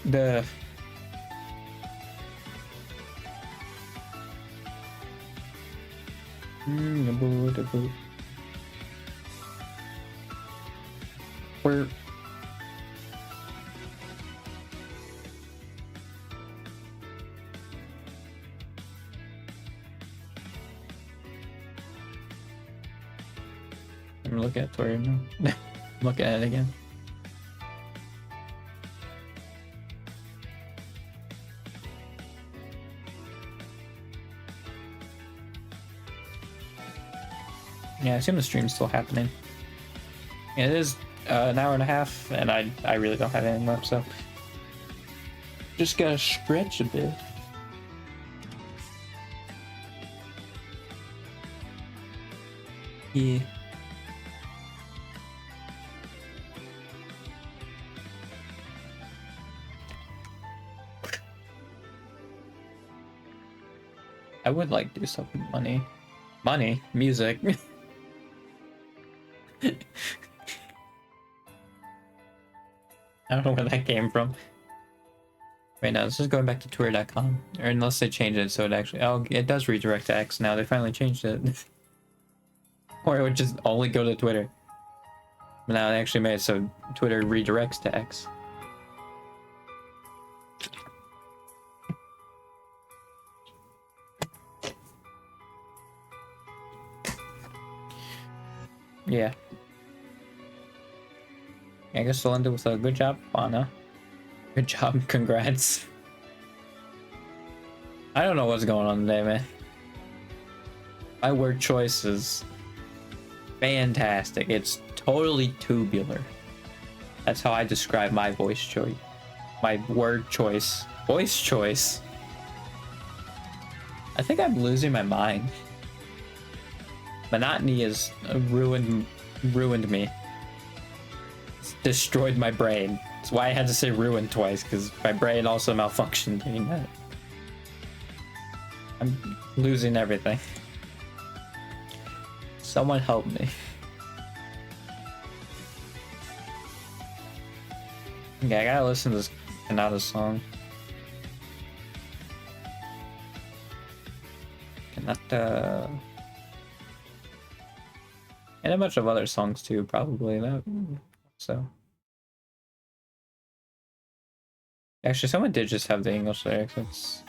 [SPEAKER 1] The where I'm looking at Tori now. I'm looking at it again. Yeah, I assume the stream's still happening. Yeah, it is an hour and a half, and I really don't have anything left, so just gotta stretch a bit. Yeah. I would like to do something money. Money? Music. I don't know where that came from. Right now, this is going back to Twitter.com. Or unless they change it so it actually... Oh, it does redirect to X now. They finally changed it. Or it would just only go to Twitter. But now they actually made it so Twitter redirects to X. Yeah. I guess we'll end it with a good job, Fauna. Good job, congrats. I don't know what's going on today, man. My word choice is fantastic. It's totally tubular. That's how I describe my voice choice. My word choice. Voice choice. I think I'm losing my mind. Monotony has ruined me. It's destroyed my brain. That's why I had to say ruined twice, because my brain also malfunctioned doing that. I'm losing everything. Someone help me. Okay, I gotta listen to this Kanata song. Kanata. And a bunch of other songs too, probably. So. Actually, someone did just have the English lyrics. It's...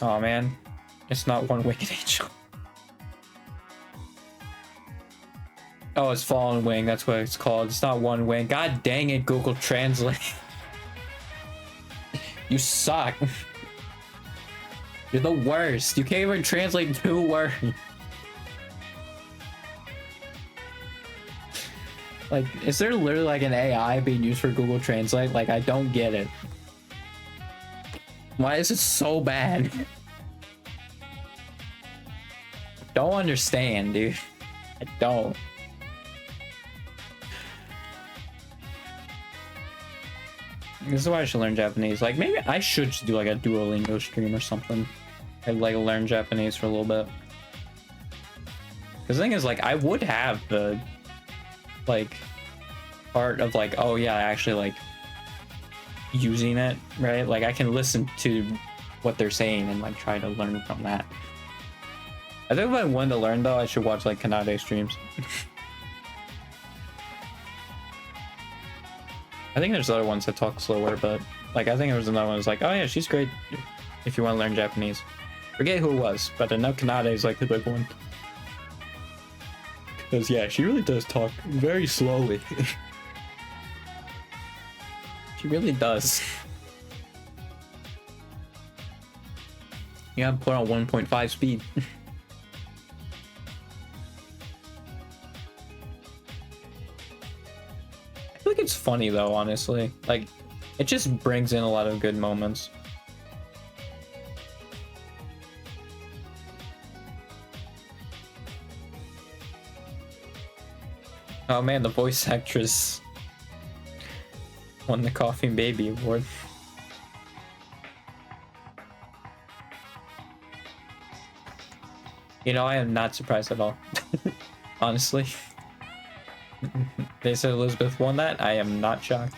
[SPEAKER 1] Oh man, it's not One Winged Angel. Oh, it's Fallen Wing. That's what it's called. It's not One Wing. God dang it, Google Translate. You suck. You're the worst. You can't even translate 2 words. Like, is there literally like an AI being used for Google Translate? Like, I don't get it. Why is it so bad? Don't understand, dude. I don't. This is why I should learn Japanese. Like, maybe I should just do like a Duolingo stream or something. I'd like learn Japanese for a little bit. Because the thing is, like, I would have the like part of like, oh yeah, actually like using it, right? Like I can listen to what they're saying and like try to learn from that. I think if I wanted to learn though, I should watch like Kanade streams. I think there's other ones that talk slower, but like I think there was another one that's like, oh yeah, she's great if you want to learn Japanese. Forget who it was, but I know Kanade is like the big one. Because yeah, she really does talk very slowly. She really does. You gotta put on 1.5 speed. I feel like it's funny though, honestly. Like, it just brings in a lot of good moments. Oh man, the voice actress won the Coffee Baby Award. You know, I am not surprised at all. Honestly. They said Elizabeth won that. I am not shocked.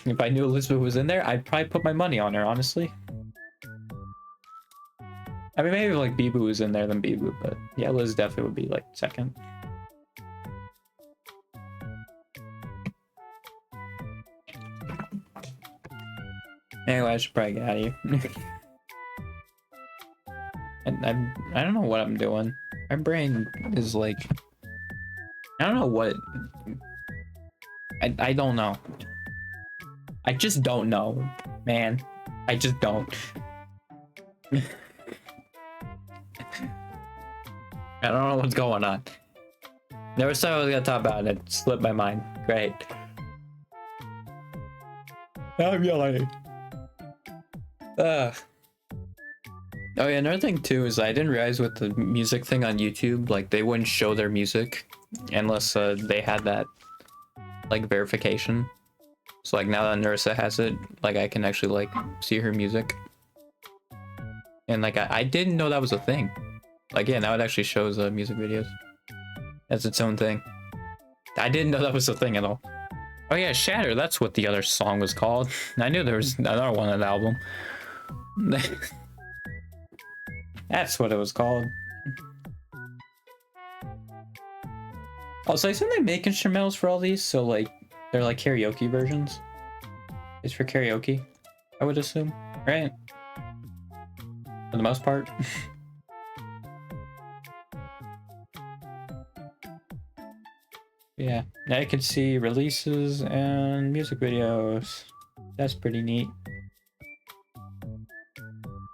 [SPEAKER 1] If I knew Elizabeth was in there, I'd probably put my money on her, honestly. I mean, maybe if like Bibu was in there, then Bibu, but yeah, Liz definitely would be like second. Anyway, I should probably get out of here. And I don't know what I'm doing. My brain is like, I don't know what. I don't know. I just don't know, man. I just don't. I don't know what's going on. Never said I was gonna talk about it. It slipped my mind. Great. I'm yelling. Oh yeah, another thing too is I didn't realize with the music thing on YouTube, like they wouldn't show their music unless they had that like verification. So like now that Nursa has it, like I can actually like see her music. And like I didn't know that was a thing. Like, yeah, now it actually shows music videos. That's its own thing. I didn't know that was a thing at all. Oh yeah, Shatter, that's what the other song was called. I knew there was another one on the album. That's what it was called. Also, isn't they make instrumentals for all these? So like, they're like karaoke versions? It's for karaoke, I would assume, right? For the most part. Yeah, now you can see releases and music videos. That's pretty neat.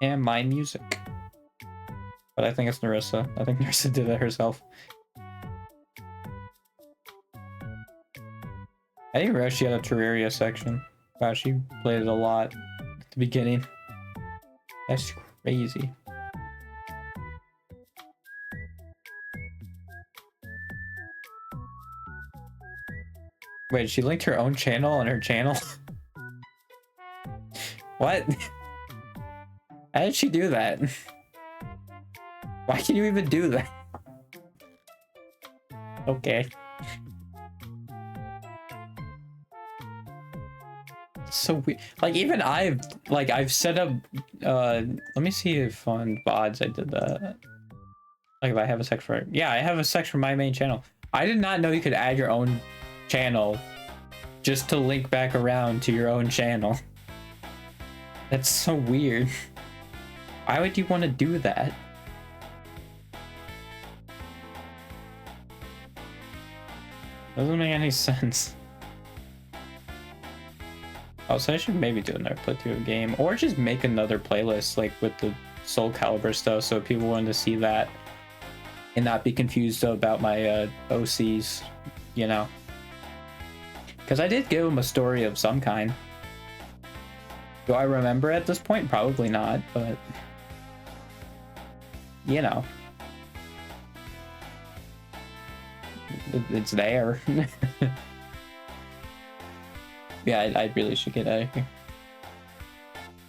[SPEAKER 1] And my music. But I think it's Narissa. I think Narissa did that herself. I didn't realize she had a Terraria section. Wow, she played it a lot at the beginning. That's crazy. Wait, she linked her own channel on her channel? What? How did she do that? Why can you even do that? Okay. So weird. Like, even I've set up let me see if on VODs I did that. Like, if I have a section for, yeah, I have a section for my main channel. I did not know you could add your own channel just to link back around to your own channel. That's so weird. Why would you want to do that? Doesn't make any sense. Oh, so I should maybe do another playthrough of a game, or just make another playlist like with the Soul Calibur stuff, so people wanted to see that and not be confused about my OCs, you know. Because I did give them a story of some kind. Do I remember at this point? Probably not, but you know, it's there. Yeah, I really should get out of here.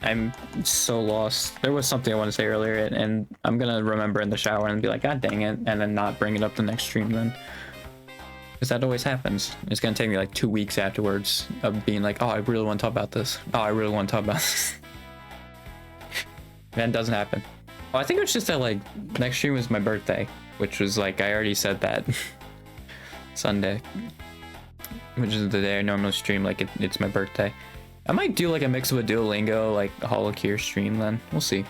[SPEAKER 1] I'm so lost. There was something I wanted to say earlier, and I'm gonna remember in the shower and be like, God dang it, and then not bring it up the next stream then. Because that always happens. It's gonna take me like 2 weeks afterwards of being like, oh, I really want to talk about this. Oh, I really want to talk about this. And it doesn't happen. Oh, I think it was just that like next stream was my birthday, which was like, I already said that. Sunday. Which is the day I normally stream, like it's my birthday. I might do like a mix of a Duolingo, like a Holocure stream then. We'll see.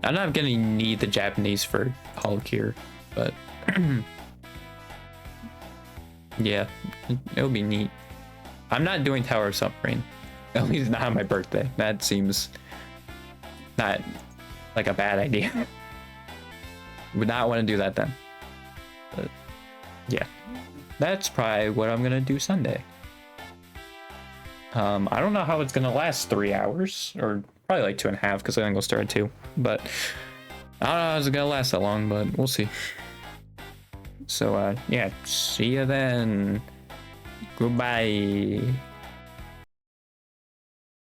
[SPEAKER 1] I'm not gonna need the Japanese for Holocure, but yeah, it'll be neat. I'm not doing Tower of Suffering. At least not on my birthday. That seems not like a bad idea. Would not want to do that then. But yeah. That's probably what I'm gonna do Sunday. I don't know how it's gonna last 3 hours, or probably like 2.5, because I think we'll start at 2. But I don't know how it's gonna last that long, but we'll see. So yeah, see you then. Goodbye.